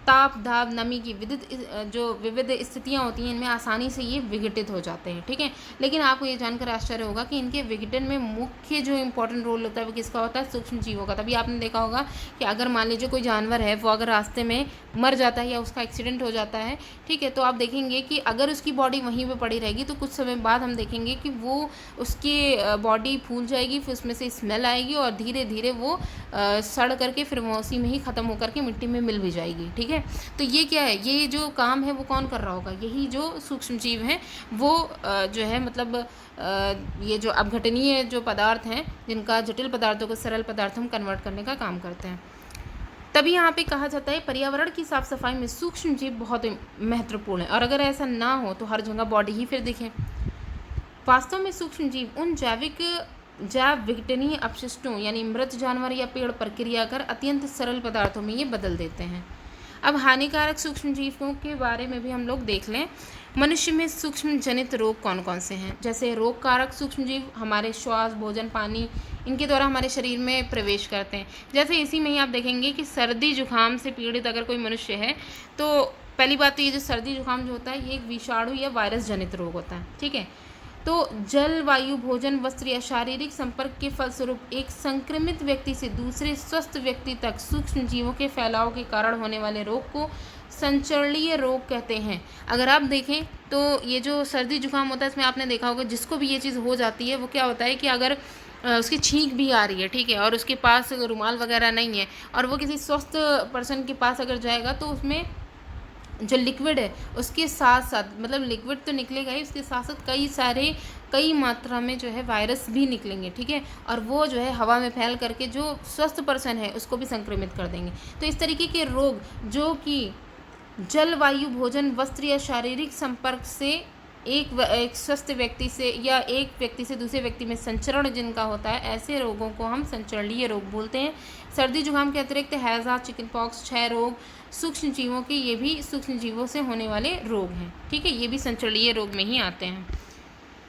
ताप, दाब, नमी की विविध स्थितियां होती हैं, इनमें आसानी से ये विघटित हो जाते हैं, ठीक है। लेकिन आपको ये जानकर आश्चर्य होगा कि इनके विघटन में मुख्य जो इंपॉर्टेंट रोल होता है वो किसका होता है? सूक्ष्म जीवों का। तभी आपने देखा होगा कि अगर मान लीजिए कोई जानवर है वो अगर रास्ते में मर जाता है या उसका एक्सीडेंट हो जाता है, ठीक है, तो आप देखेंगे कि अगर उसकी बॉडी वहीं पर पड़ी रहेगी तो कुछ समय बाद हम देखेंगे कि वो उसकी बॉडी फूल जाएगी, फिर उसमें से स्मेल आएगी और धीरे धीरे वो सड़ करके फिर वो उसी में ही ख़त्म होकर के मिट्टी में मिल भी जाएगी, ठीक है। तो ये क्या है? ये जो काम है वो कौन कर रहा होगा? यही जो सूक्ष्म जीव हैं वो जो है मतलब ये जो अपघटनीय जो पदार्थ हैं जिनका जटिल पदार्थों को सरल पदार्थों में कन्वर्ट करने का काम करते हैं। तभी यहाँ पे कहा जाता है पर्यावरण की साफ सफाई में सूक्ष्म जीव बहुत महत्वपूर्ण है और अगर ऐसा ना हो तो हर जगह बॉडी ही फिर दिखे। वास्तव में सूक्ष्म जीव उन जैव विघटनीय अपशिष्टों यानी मृत जानवर या पेड़ पर क्रिया कर अत्यंत सरल पदार्थों में ये बदल देते हैं। अब हानिकारक सूक्ष्म जीवों के बारे में भी हम लोग देख लें। मनुष्य में सूक्ष्म जनित रोग कौन कौन से हैं? जैसे रोग कारक सूक्ष्म जीव हमारे श्वास, भोजन, पानी इनके द्वारा हमारे शरीर में प्रवेश करते हैं। जैसे इसी में ही आप देखेंगे कि सर्दी जुकाम से पीड़ित अगर कोई मनुष्य है तो पहली बात तो ये जो सर्दी जुकाम जो होता है ये एक विषाणु या वायरस जनित रोग होता है, ठीक है। तो जल, वायु, भोजन, वस्त्र या शारीरिक संपर्क के फलस्वरूप एक संक्रमित व्यक्ति से दूसरे स्वस्थ व्यक्ति तक सूक्ष्म जीवों के फैलाव के कारण होने वाले रोग को संचरणीय रोग कहते हैं। अगर आप देखें तो ये जो सर्दी जुकाम होता है इसमें आपने देखा होगा जिसको भी ये चीज़ हो जाती है वो क्या होता है कि अगर उसकी छींक भी आ रही है, ठीक है, और उसके पास रुमाल वगैरह नहीं है और वो किसी स्वस्थ पर्सन के पास अगर जाएगा तो उसमें जो लिक्विड है उसके साथ साथ मतलब लिक्विड तो निकलेगा ही, उसके साथ साथ कई मात्रा में जो है वायरस भी निकलेंगे, ठीक है, और वो जो है हवा में फैल करके जो स्वस्थ पर्सन है उसको भी संक्रमित कर देंगे। तो इस तरीके के रोग जो कि जल, वायु, भोजन, वस्त्र या शारीरिक संपर्क से एक स्वस्थ व्यक्ति से या एक व्यक्ति से दूसरे व्यक्ति में संचरण जिनका होता है, ऐसे रोगों को हम संचरणीय रोग बोलते हैं। सर्दी जुकाम के अतिरिक्त हैजा, चिकन पॉक्स, क्षय रोग सूक्ष्म जीवों के ये भी सूक्ष्म जीवों से होने वाले रोग हैं, ठीक है, ये भी संचरणीय रोग में ही आते हैं।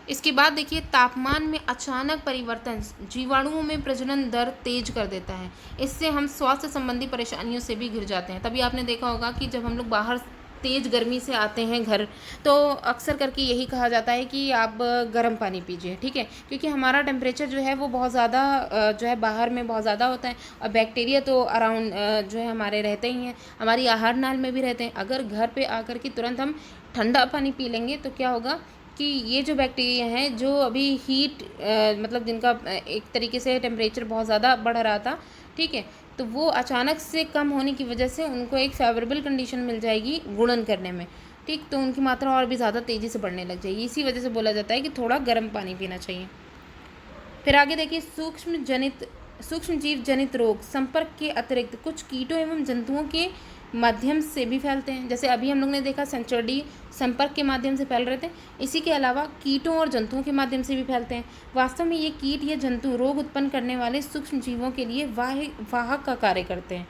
इसके बाद देखिए तापमान में अचानक परिवर्तन जीवाणुओं में प्रजनन दर तेज कर देता है। इससे हम स्वास्थ्य संबंधी परेशानियों से भी घिर जाते हैं। तभी आपने देखा होगा कि जब हम लोग बाहर तेज़ गर्मी से आते हैं घर तो अक्सर करके यही कहा जाता है कि आप गर्म पानी पीजिए, ठीक है, क्योंकि हमारा टेम्परेचर जो है वो बहुत ज़्यादा जो है बाहर में बहुत ज़्यादा होता है और बैक्टीरिया तो अराउंड जो है हमारे रहते ही हैं, हमारी आहार नाल में भी रहते हैं। अगर घर पे आकर के तुरंत हम ठंडा पानी पी लेंगे तो क्या होगा कि ये जो बैक्टीरिया हैं जो अभी हीट मतलब जिनका एक तरीके से टेम्परेचर बहुत ज़्यादा बढ़ रहा था, ठीक है, तो वो अचानक से कम होने की वजह से उनको एक फेवरेबल कंडीशन मिल जाएगी गुणन करने में, ठीक, तो उनकी मात्रा और भी ज़्यादा तेज़ी से बढ़ने लग जाएगी। इसी वजह से बोला जाता है कि थोड़ा गर्म पानी पीना चाहिए। फिर आगे देखिए सूक्ष्म जीव जनित रोग संपर्क के अतिरिक्त कुछ कीटों एवं जंतुओं के माध्यम से भी फैलते हैं। जैसे अभी हम लोग ने देखा संचरणीय संपर्क के माध्यम से फैल रहे थे, इसी के अलावा कीटों और जंतुओं के माध्यम से भी फैलते हैं। वास्तव में ये कीट या जंतु रोग उत्पन्न करने वाले सूक्ष्म जीवों के लिए वाहक का कार्य करते हैं।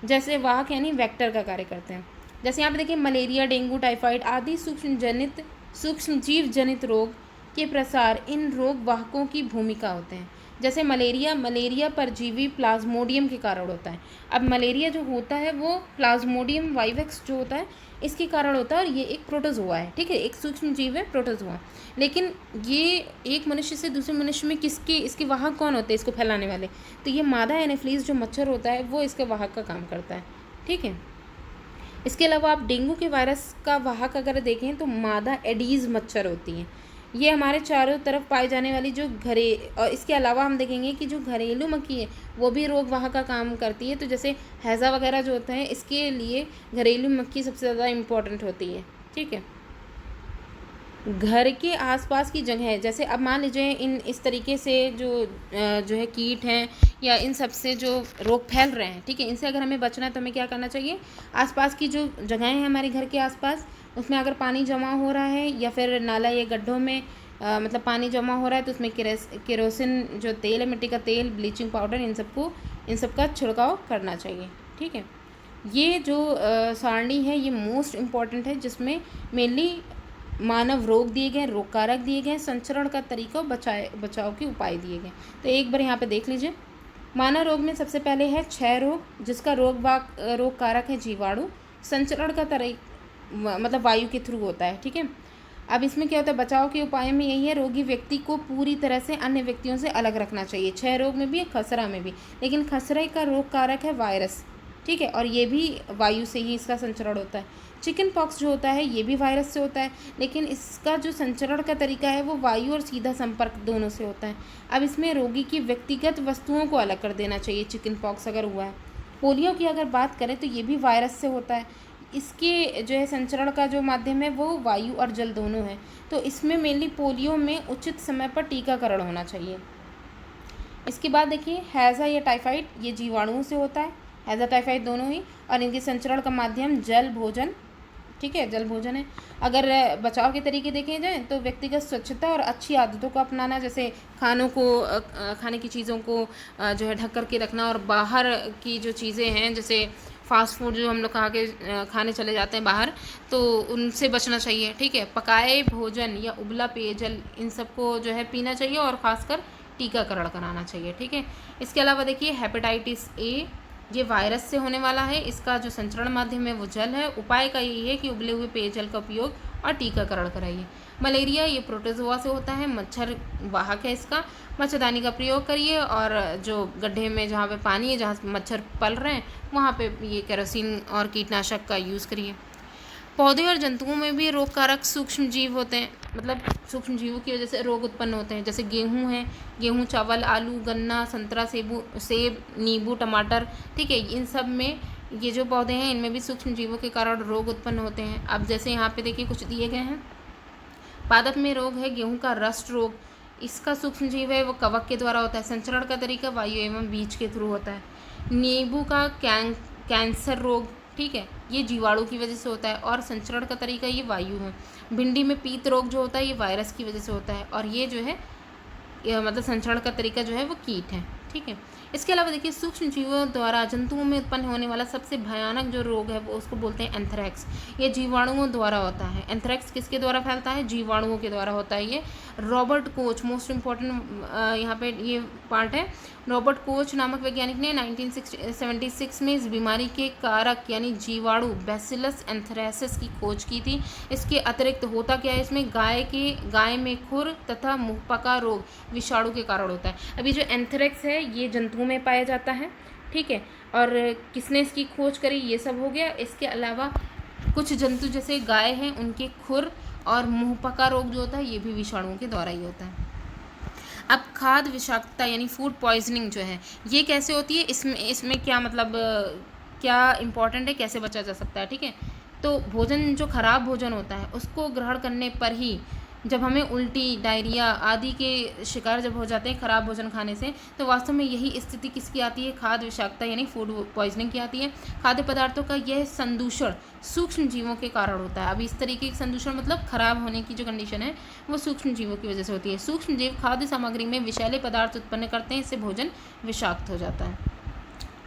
जैसे वाहक यानी वेक्टर का कार्य करते हैं। जैसे यहाँ पे देखिए मलेरिया, डेंगू, टाइफाइड आदि सूक्ष्म जीव जनित रोग के प्रसार इन रोग वाहकों की भूमिका होते हैं। जैसे मलेरिया परजीवी प्लाज्मोडियम के कारण होता है। अब मलेरिया जो होता है वो प्लाज्मोडियम वाइवेक्स जो होता है इसके कारण होता है और ये एक प्रोटोजोआ है, ठीक है, एक सूक्ष्म जीव है प्रोटोजोआ। लेकिन ये एक मनुष्य से दूसरे मनुष्य में इसके वाहक कौन होते हैं इसको फैलाने वाले? तो ये मादा एनाफिलीज जो मच्छर होता है वो इसके वाहक का काम करता है, ठीक है। इसके अलावा आप डेंगू के वायरस का वाहक अगर देखें तो मादा एडीज़ मच्छर होती हैं। ये हमारे चारों तरफ पाई जाने वाली और इसके अलावा हम देखेंगे कि जो घरेलू मक्खी है वो भी रोग वाहक का काम करती है। तो जैसे हैज़ा वगैरह जो होता है इसके लिए घरेलू मक्खी सबसे ज़्यादा इम्पोर्टेंट होती है, ठीक है। घर के आसपास की जगह, जैसे अब मान लीजिए इस तरीके से जो है कीट हैं या इन सब से जो रोग फैल रहे हैं, ठीक है, इनसे अगर हमें बचना है तो हमें क्या करना चाहिए? आसपास की जो जगहें हैं हमारे घर के आसपास उसमें अगर पानी जमा हो रहा है या फिर नाला या गड्ढों में मतलब पानी जमा हो रहा है तो उसमें केरोसिन जो तेल है, मिट्टी का तेल, ब्लीचिंग पाउडर, इन सब का छिड़काव करना चाहिए। ठीक है, ये जो सारणी है ये मोस्ट इम्पॉर्टेंट है, जिसमें मेनली मानव रोग दिए गए, रोग कारक दिए गए, संचरण का तरीका, बचाव के उपाय दिए गए। तो एक बार यहाँ पे देख लीजिए। मानव रोग में सबसे पहले है क्षय रोग, जिसका रोग कारक है जीवाणु। संचरण का मतलब वायु के थ्रू होता है। ठीक है, अब इसमें क्या होता है, बचाव के उपाय में यही है, रोगी व्यक्ति को पूरी तरह से अन्य व्यक्तियों से अलग रखना चाहिए। क्षय रोग में भी, खसरा में भी, लेकिन खसरे का रोग कारक है वायरस। ठीक है, और ये भी वायु से ही इसका संचरण होता है। चिकन पॉक्स जो होता है ये भी वायरस से होता है, लेकिन इसका जो संचरण का तरीका है वो वायु और सीधा संपर्क दोनों से होता है। अब इसमें रोगी की व्यक्तिगत वस्तुओं को अलग कर देना चाहिए चिकन पॉक्स अगर हुआ है। पोलियो की अगर बात करें तो ये भी वायरस से होता है। इसके जो है संचरण का जो माध्यम है वो वायु और जल दोनों है। तो इसमें मेनली पोलियो में उचित समय पर टीकाकरण होना चाहिए। इसके बाद देखिए हैज़ा या टाइफाइड, ये जीवाणुओं से होता है, हैज़ा टाइफाइड दोनों ही, और इनके संचरण का माध्यम जल भोजन। ठीक है, जल भोजन है। अगर बचाव के तरीके देखे जाएँ तो व्यक्तिगत स्वच्छता और अच्छी आदतों को अपनाना, जैसे खाने की चीज़ों को जो है ढक कर के रखना, और बाहर की जो चीज़ें हैं जैसे फास्ट फूड जो हम लोग खाने चले जाते हैं बाहर, तो उनसे बचना चाहिए। ठीक है, पकाए भोजन या उबला पेयजल, इन सबको जो है पीना चाहिए, और ख़ासकर टीकाकरण कराना चाहिए। ठीक है, इसके अलावा देखिए हेपेटाइटिस ए, ये वायरस से होने वाला है। इसका जो संचरण माध्यम है वो जल है। उपाय का यही है कि उबले हुए पेयजल का उपयोग और टीकाकरण कराइए। मलेरिया, ये प्रोटोजोआ से होता है, मच्छर वाहक है इसका। मच्छरदानी का प्रयोग करिए, और जो गड्ढे में जहाँ पे पानी है, जहाँ मच्छर पल रहे हैं, वहाँ पे ये केरोसिन और कीटनाशक का यूज़ करिए। पौधे और जंतुओं में भी रोग कारक सूक्ष्म जीव होते हैं, मतलब सूक्ष्म जीवों की वजह से रोग उत्पन्न होते हैं। जैसे गेहूँ है, गेहूँ, चावल, आलू, गन्ना, संतरा, सेब, नींबू, टमाटर। ठीक है, इन सब में ये जो पौधे हैं इनमें भी सूक्ष्म जीवों के कारण रोग उत्पन्न होते हैं। अब जैसे यहाँ पे देखिए कुछ दिए गए हैं। पादप में रोग है गेहूँ का रस्ट रोग, इसका सूक्ष्म जीव है वो कवक के द्वारा होता है। संचरण का तरीका वायु एवं बीज के थ्रू होता है। नींबू का कैंसर रोग, ठीक है, ये जीवाणु की वजह से होता है, और संचरण का तरीका ये वायु है। भिंडी में पीत रोग जो होता है ये वायरस की वजह से होता है, और ये जो है मतलब संचरण का तरीका जो है वो कीट है। ठीक है, इसके अलावा देखिए सूक्ष्म जीवों द्वारा जंतुओं में उत्पन्न होने वाला सबसे भयानक जो रोग है वो उसको बोलते हैं एंथ्रैक्स। ये जीवाणुओं द्वारा होता है। एंथ्रैक्स किसके द्वारा फैलता है? जीवाणुओं के द्वारा होता है ये। रॉबर्ट कोच, मोस्ट इम्पॉर्टेंट यहाँ पे ये पार्ट है। रॉबर्ट कोच नामक वैज्ञानिक ने 1976 में इस बीमारी के कारक यानी जीवाणु बैसिलस एंथ्रेसिस की खोज की थी। इसके अतिरिक्त होता क्या है इसमें, गाय में खुर तथा मुंहपका रोग विषाणु के कारण होता है। अभी जो एंथ्रेक्स है ये जंतुओं में पाया जाता है। ठीक है, और किसने इसकी खोज करी ये सब हो गया। इसके अलावा कुछ जंतु जैसे गाय हैं उनके खुर और मुंहपका रोग जो होता है ये भी विषाणुओं के द्वारा ही होता है। अब खाद्य विषाक्तता यानी फूड पॉइजनिंग जो है ये कैसे होती है, इसमें क्या मतलब क्या इम्पोर्टेंट है, कैसे बचा जा सकता है। ठीक है, तो भोजन जो खराब भोजन होता है उसको ग्रहण करने पर ही जब हमें उल्टी, डायरिया आदि के शिकार जब हो जाते हैं खराब भोजन खाने से, तो वास्तव में यही स्थिति किसकी आती है, खाद्य विषाक्तता यानी फूड पॉइजनिंग की आती है। खाद्य पदार्थों का यह संदूषण सूक्ष्म जीवों के कारण होता है। अब इस तरीके का संदूषण मतलब खराब होने की जो कंडीशन है वो सूक्ष्म जीवों की वजह से होती है। सूक्ष्म जीव खाद्य सामग्री में विषैले पदार्थ उत्पन्न करते हैं, इससे भोजन विषाक्त हो जाता है,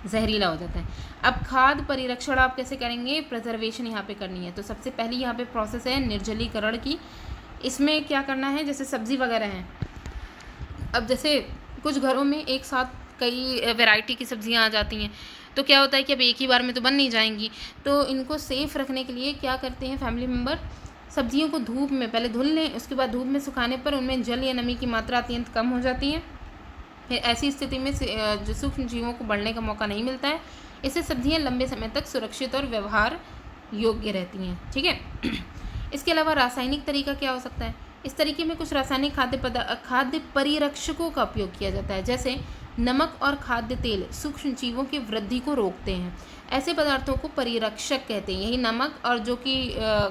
जहरीला हो जाता है। अब खाद्य परिरक्षण आप कैसे करेंगे, प्रिजर्वेशन यहाँ पे करनी है। तो सबसे पहली यहाँ पे प्रोसेस है निर्जलीकरण की। इसमें क्या करना है, जैसे सब्ज़ी वगैरह हैं, अब जैसे कुछ घरों में एक साथ कई वैरायटी की सब्जियां आ जाती हैं, तो क्या होता है कि अब एक ही बार में तो बन नहीं जाएंगी, तो इनको सेफ़ रखने के लिए क्या करते हैं फैमिली मेम्बर, सब्जियों को धूप में पहले धुल लें, उसके बाद धूप में सुखाने पर उनमें जल या नमी की मात्रा अत्यंत कम हो जाती है। फिर ऐसी स्थिति में जो सूक्ष्म जीवों को बढ़ने का मौका नहीं मिलता है। इससे सब्जियां लंबे समय तक सुरक्षित और व्यवहार योग्य रहती हैं। ठीक है, इसके अलावा रासायनिक तरीका क्या हो सकता है, इस तरीके में कुछ रासायनिक खाद्य परिरक्षकों का उपयोग किया जाता है। जैसे नमक और खाद्य तेल सूक्ष्म जीवों की वृद्धि को रोकते हैं, ऐसे पदार्थों को परिरक्षक कहते हैं। यही नमक और जो कि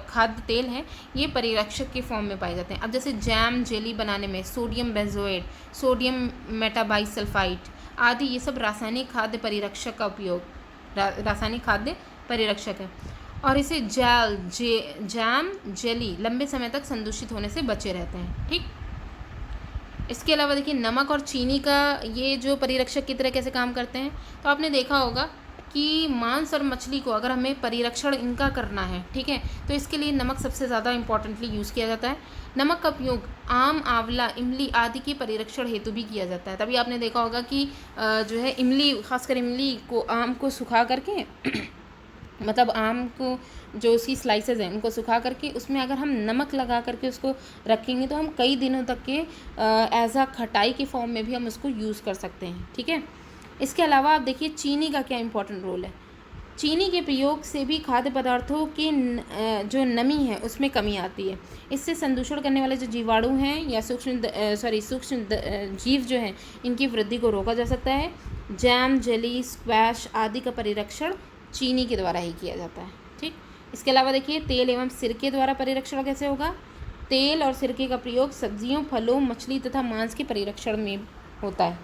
खाद्य तेल है ये परिरक्षक के फॉर्म में पाए जाते हैं। अब जैसे जैम, जेली बनाने में सोडियम बेंजोएट, सोडियम मेटाबाइसल्फाइट आदि ये सब रासायनिक खाद्य परिरक्षक का उपयोग, रासायनिक खाद्य परिरक्षक है। और इसे जैम जेली लंबे समय तक संदूषित होने से बचे रहते हैं। ठीक, इसके अलावा देखिए नमक और चीनी का ये जो परिरक्षक की तरह कैसे काम करते हैं। तो आपने देखा होगा कि मांस और मछली को अगर हमें परिरक्षण इनका करना है, ठीक है, तो इसके लिए नमक सबसे ज़्यादा इंपॉर्टेंटली यूज़ किया जाता है। नमक का उपयोग आम, आंवला, इमली आदि के परिरक्षण हेतु भी किया जाता है। तभी आपने देखा होगा कि जो है इमली, खासकर इमली को, आम को सुखा करके मतलब आम को जो उसकी स्लाइसेस हैं उनको सुखा करके उसमें अगर हम नमक लगा करके उसको रखेंगे तो हम कई दिनों तक के एज अ खटाई के फॉर्म में भी हम उसको यूज़ कर सकते हैं। ठीक है, इसके अलावा आप देखिए चीनी का क्या इंपॉर्टेंट रोल है। चीनी के प्रयोग से भी खाद्य पदार्थों की जो नमी है उसमें कमी आती है। इससे संदूषण करने वाले जो जीवाणु हैं या सूक्ष्म जीव जो हैं इनकी वृद्धि को रोका जा सकता है। जैम, जेली, स्क्वैश आदि का परिरक्षण चीनी के द्वारा ही किया जाता है। ठीक, इसके अलावा देखिए तेल एवं सिरके द्वारा परिरक्षण कैसे होगा। तेल और सिरके का प्रयोग सब्जियों, फलों, मछली तथा मांस के परिरक्षण में होता है।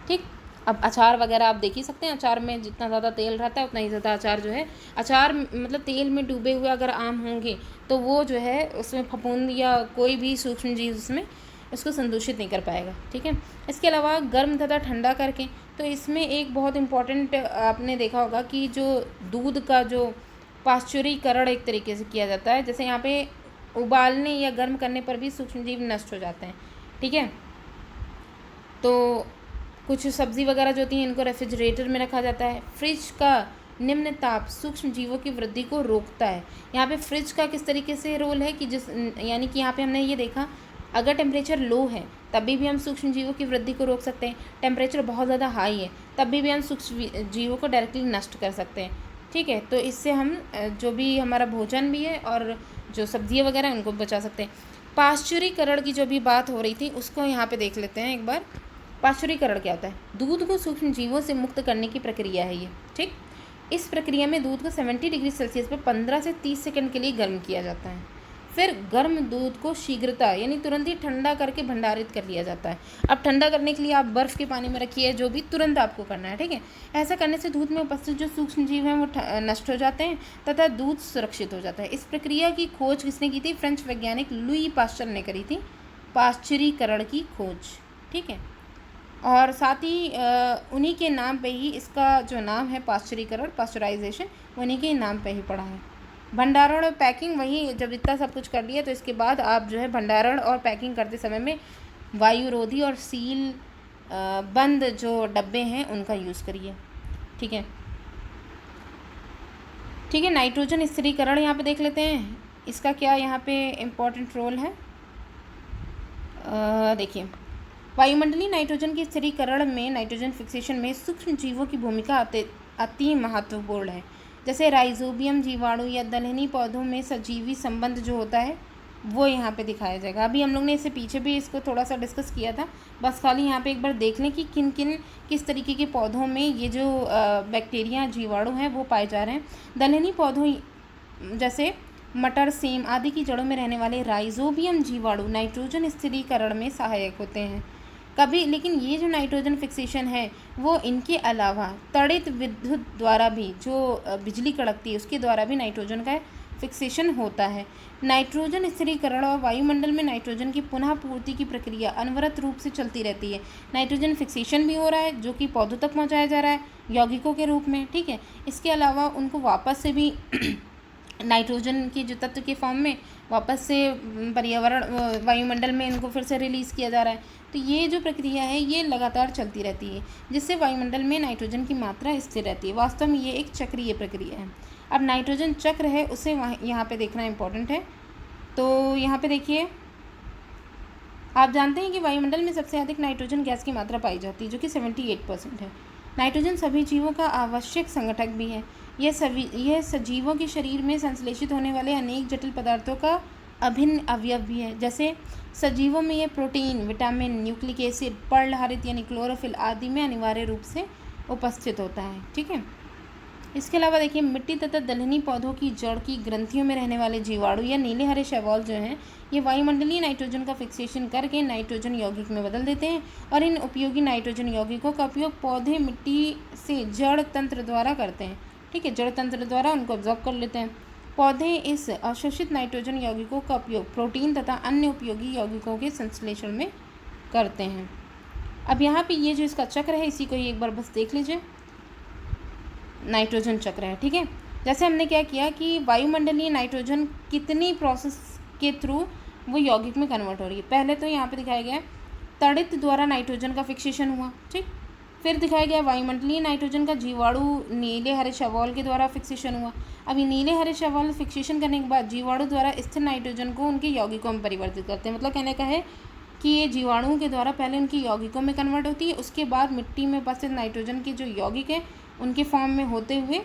ठीक, अब अचार वगैरह आप देख ही सकते हैं, अचार में जितना ज़्यादा तेल रहता है उतना ही ज़्यादा अचार जो है, अचार मतलब तेल में डूबे हुए अगर आम होंगे तो वो जो है उसमें फफूंद या कोई भी सूक्ष्म जीव उसमें इसको संदूषित नहीं कर पाएगा। ठीक है, इसके अलावा गर्म तथा ठंडा करके, तो इसमें एक बहुत इम्पॉर्टेंट आपने देखा होगा कि जो दूध का जो पाश्चुरीकरण एक तरीके से किया जाता है, जैसे यहाँ पे उबालने या गर्म करने पर भी सूक्ष्म जीव नष्ट हो जाते हैं। ठीक है, तो कुछ सब्ज़ी वगैरह जो होती हैं इनको रेफ्रिजरेटर में रखा जाता है। फ्रिज का निम्न ताप सूक्ष्म जीवों की वृद्धि को रोकता है। यहाँ पे फ्रिज का किस तरीके से रोल है कि यानी कि यहाँ पे हमने ये देखा अगर टेम्परेचर लो है तभी भी हम सूक्ष्म जीवों की वृद्धि को रोक सकते हैं। टेम्परेचर बहुत ज़्यादा हाई है तभी भी हम सूक्ष्म जीवों को डायरेक्टली नष्ट कर सकते हैं। ठीक है, तो इससे हम जो भी हमारा भोजन भी है और जो सब्जियाँ वगैरह उनको बचा सकते हैं। पाश्चुरीकरण की जो भी बात हो रही थी उसको यहाँ पे देख लेते हैं एक बार। पाश्चुरीकरण क्या होता है। दूध को सूक्ष्म जीवों से मुक्त करने की प्रक्रिया है ये। ठीक, इस प्रक्रिया में दूध को 70 डिग्री सेल्सियस पर 15 से 30 सेकंड के लिए गर्म किया जाता है। फिर गर्म दूध को शीघ्रता यानी तुरंत ही ठंडा करके भंडारित कर लिया जाता है। अब ठंडा करने के लिए आप बर्फ़ के पानी में रखिए, जो भी तुरंत आपको करना है। ठीक है, ऐसा करने से दूध में उपस्थित जो सूक्ष्म जीव हैं वो नष्ट हो जाते हैं तथा दूध सुरक्षित हो जाता है। इस प्रक्रिया की खोज किसने की थी। फ्रेंच वैज्ञानिक लुई पास्चर ने करी थी पाश्चुरीकरण की खोज। ठीक है, और साथ ही उन्हीं के नाम पे ही इसका जो नाम है पाश्चुरीकरण, पाश्चराइजेशन, उन्हीं के नाम पे ही पड़ा है। भंडारण और पैकिंग, वही जब इतना सब कुछ कर लिया तो इसके बाद आप जो है भंडारण और पैकिंग करते समय में वायुरोधी और सील बंद जो डब्बे हैं उनका यूज़ करिए। ठीक है, ठीक है, नाइट्रोजन स्थिरीकरण यहाँ पे देख लेते हैं, इसका क्या यहाँ पे इम्पोर्टेंट रोल है। देखिए वायुमंडलीय नाइट्रोजन के स्थिरीकरण में, नाइट्रोजन फिक्सेशन में सूक्ष्म जीवों की भूमिका अति महत्वपूर्ण है। जैसे राइजोबियम जीवाणु या दलहनी पौधों में सजीवी संबंध जो होता है वो यहाँ पे दिखाया जाएगा। अभी हम लोग ने इससे पीछे भी इसको थोड़ा सा डिस्कस किया था, बस खाली यहाँ पे एक बार देख लें कि किस तरीके के पौधों में ये जो बैक्टीरिया जीवाणु हैं वो पाए जा रहे हैं। दलहनी पौधों जैसे मटर, सेम आदि की जड़ों में रहने वाले राइजोबियम जीवाणु नाइट्रोजन स्थिरीकरण में सहायक होते हैं। कभी लेकिन ये जो नाइट्रोजन फिक्सेशन है वो इनके अलावा तड़ित विद्युत द्वारा भी, जो बिजली कड़कती है उसके द्वारा भी नाइट्रोजन का फिक्सेशन होता है। नाइट्रोजन स्थिरीकरण और वायुमंडल में नाइट्रोजन की पुनः पूर्ति की प्रक्रिया अनवरत रूप से चलती रहती है। नाइट्रोजन फिक्सेशन भी हो रहा है जो कि पौधों तक पहुंचाया जा रहा है यौगिकों के रूप में। ठीक है, इसके अलावा उनको वापस से भी नाइट्रोजन के जो तत्व के फॉर्म में वापस से पर्यावरण वायुमंडल में इनको फिर से रिलीज़ किया जा रहा है। तो ये जो प्रक्रिया है ये लगातार चलती रहती है जिससे वायुमंडल में नाइट्रोजन की मात्रा स्थिर रहती है। वास्तव में ये एक चक्रीय प्रक्रिया है। अब नाइट्रोजन चक्र है उसे यहाँ पे देखना इम्पोर्टेंट है। तो यहाँ पे देखिए आप जानते हैं कि वायुमंडल में सबसे अधिक नाइट्रोजन गैस की मात्रा पाई जाती है जो कि 78% है। नाइट्रोजन सभी जीवों का आवश्यक संगठक भी है। यह सजीवों के शरीर में संश्लेषित होने वाले अनेक जटिल पदार्थों का अभिन्न अवयव भी है। जैसे सजीवों में यह प्रोटीन, विटामिन, न्यूक्लिक एसिड, पर्णहरित यानी क्लोरोफिल आदि में अनिवार्य रूप से उपस्थित होता है। ठीक है, इसके अलावा देखिए मिट्टी तथा दलहनी पौधों की जड़ की ग्रंथियों में रहने वाले जीवाणु या नीले हरे शैवाल जो हैं ये वायुमंडलीय नाइट्रोजन का फिक्सेशन करके नाइट्रोजन यौगिक में बदल देते हैं और इन उपयोगी नाइट्रोजन यौगिकों का उपयोग पौधे मिट्टी से जड़ तंत्र द्वारा करते हैं। ठीक है, जड़ तंत्र द्वारा उनको ऑब्जॉर्ब कर लेते हैं। पौधे इस अवशोषित नाइट्रोजन यौगिकों का उपयोग प्रोटीन तथा अन्य उपयोगी यौगिकों के संश्लेषण में करते हैं। अब यहाँ पे ये जो इसका चक्र है इसी को एक बार बस देख लीजिए, नाइट्रोजन चक्र है, ठीक है। जैसे हमने क्या किया कि वायुमंडलीय नाइट्रोजन कितनी प्रोसेस के थ्रू वो यौगिक में कन्वर्ट हो रही है। पहले तो यहाँ पे दिखाया गया तड़ित द्वारा नाइट्रोजन का फिक्सेशन हुआ, ठीक। फिर दिखाया गया वायुमंडलीय नाइट्रोजन का जीवाणु नीले हरे शैवाल के द्वारा फिक्सेशन हुआ। अब ये नीले हरे शैवाल फिक्सेशन करने के बाद जीवाणु द्वारा स्थिर नाइट्रोजन को उनके यौगिकों में परिवर्तित करते हैं। मतलब कहने का है कि ये जीवाणुओं के द्वारा पहले उनकी यौगिकों में कन्वर्ट होती है, उसके बाद मिट्टी में उपस्थित नाइट्रोजन के जो यौगिक है उनके फॉर्म में होते हुए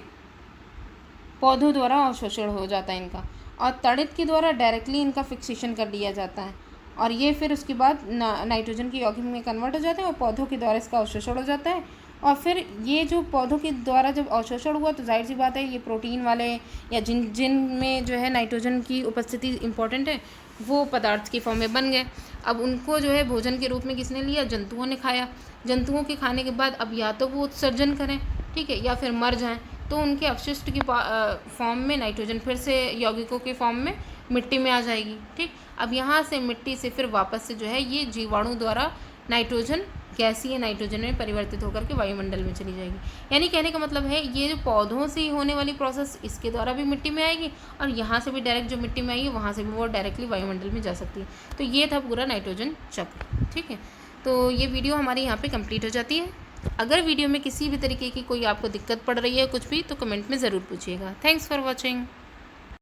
पौधों द्वारा अवशोषण हो जाता है इनका, और तड़ित के द्वारा डायरेक्टली इनका फिक्सेशन कर लिया जाता है, और ये फिर उसके बाद नाइट्रोजन के यौगिक में कन्वर्ट हो जाते हैं और पौधों के द्वारा इसका अवशोषण हो जाता है। और फिर ये जो पौधों के द्वारा जब अवशोषण हुआ तो जाहिर सी बात है ये प्रोटीन वाले या जिन में जो है नाइट्रोजन की उपस्थिति इम्पॉर्टेंट है वो पदार्थ की फॉर्म में बन गए। अब उनको जो है भोजन के रूप में किसने लिया, जंतुओं ने खाया। जंतुओं के खाने के बाद अब या तो वो उत्सर्जन करें, ठीक है, या फिर मर जाएं, तो उनके अपशिष्ट की फॉर्म में नाइट्रोजन फिर से यौगिकों के फॉर्म में मिट्टी में आ जाएगी, ठीक। अब यहाँ से मिट्टी से फिर वापस से जो है ये जीवाणु द्वारा नाइट्रोजन गैसीय नाइट्रोजन में परिवर्तित होकर के वायुमंडल में चली जाएगी। यानी कहने का मतलब है ये जो पौधों से होने वाली प्रोसेस इसके द्वारा भी मिट्टी में आएगी, और यहाँ से भी डायरेक्ट जो मिट्टी में आएगी वहाँ से भी वो डायरेक्टली वायुमंडल में जा सकती है। तो ये था पूरा नाइट्रोजन चक्र, ठीक है। तो ये वीडियो हमारी यहाँ पे कंप्लीट हो जाती है। अगर वीडियो में किसी भी तरीके की कोई आपको दिक्कत पड़ रही है कुछ भी, तो कमेंट में ज़रूर पूछिएगा। Thanks for watching.